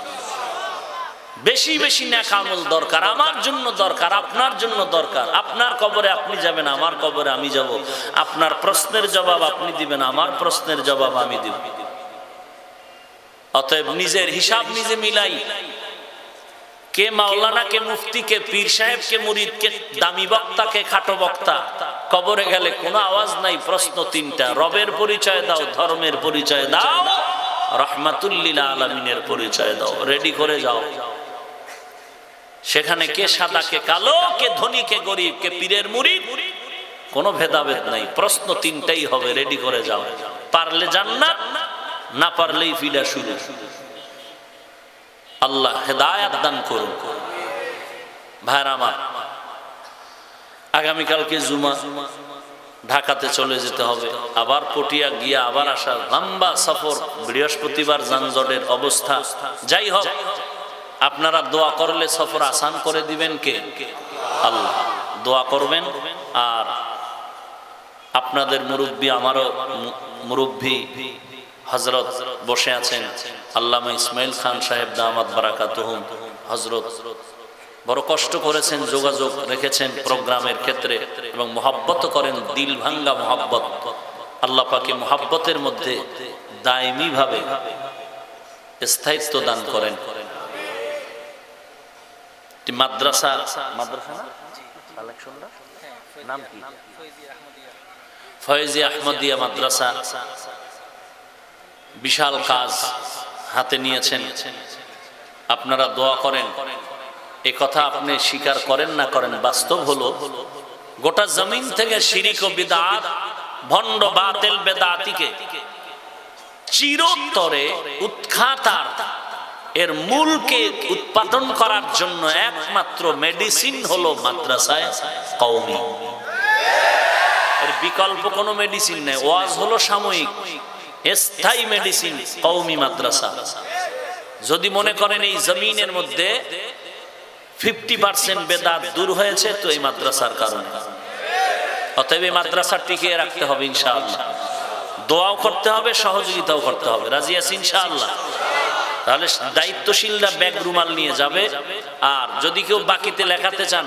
বেশি বেশি নেক আমল দরকার, আমার জন্য দরকার, আপনার জন্য দরকার। আপনার কবরে আপনি যাবেন, আমার কবরে আমি যাব। আপনার প্রশ্নের জবাব আপনি দিবেন, আমার প্রশ্নের জবাব আমি দিব। অতএব নিজের হিসাব নিজে মিলাই। কে মাওলানা, কে মুফতি, কে পীর সাহেব, কে মুরিদ, কে দামি বক্তা, কে খাটো বক্তা। কবরে গেলে কোনো আওয়াজ নাই, প্রশ্ন তিনটা। রবের পরিচয় দাও, ধর্মের পরিচয় দাও, রাহমাতুল লিল আলামিনের পরিচয় দাও। রেডি করে যাও। সেখানে কে সাদা, কে কালো, কে ধনী, কে গরিব, কে পীরের মুরিদ, কোনো ভেদাভেদ নাই। প্রশ্ন তিনটাই হবে, রেডি করে যাও। পারলে জান্নাত, না পারলেই ফিরা শুরু। আল্লাহ হেদায়েত দান করুন। ভাইরা আমার, আগামীকালকে জুমা, ঢাকাতে চলে যেতে হবে, আবার পটিয়া গিয়া আবার আসার লম্বা সফর। বৃহস্পতিবার যানজটের অবস্থা। যাই হোক, আপনারা দোয়া করলে সফর আসান করে দিবেন কে? আল্লাহ। দোয়া করবেন। আর আপনাদের মুরব্বী, আমারও মুরব্বী হযরত বসে আছেন, আল্লামা ইসমাইল খান সাহেব দামাত বারাকাতুহুম হযরত, বড় কষ্ট করেছেন, যোগাযোগ রেখেছেন প্রোগ্রামের ক্ষেত্রে এবং মহব্বত করেন, দিল ভাঙ্গা মহব্বত। আল্লাহ পাকে মহব্বতের মধ্যে দায়মি ভাবে স্থায়িত্ব দান করেন। মাদ্রাসা, মাদ্রাসা না কালেকশনটা নাম কি? ফয়েজি আহমদিয়া মাদ্রাসা বিশাল কাজ হাতে নিয়েছেন। আপনারা দোয়া করেন। এই কথা আপনি স্বীকার করেন না করেন, বাস্তব হলো গোটা জমিন থেকে শিরিক ও বিদআত, ভণ্ড বাতিল বেদাতিকে চিরতরে উৎখাতার, এর মূলকে উৎপাদন করার জন্য একমাত্র মেডিসিন হলো মাদ্রাসায়ে কওমি। এর বিকল্প কোনো মেডিসিন নেই। ওয়াজ হলো সাময়িক, স্থায়ী মেডিসিন কওমি মাদ্রাসা। যদি মনে করেন এই জমিনের মধ্যে 50% বেদাত দূর হয়েছে, তো এই মাদ্রাসার কারণে। অতএব এই মাদ্রাসা টিকিয়ে রাখতে হবে ইনশাআল্লাহ। দোয়াও করতে হবে, সহযোগিতাও করতে হবে। রাজি আছি ইনশাআল্লাহ? তাহলে দায়িত্বশীলরা ব্যাগ রুমাল নিয়ে যাবে। আর যদি কেউ বাকিতে লেখাতে চান,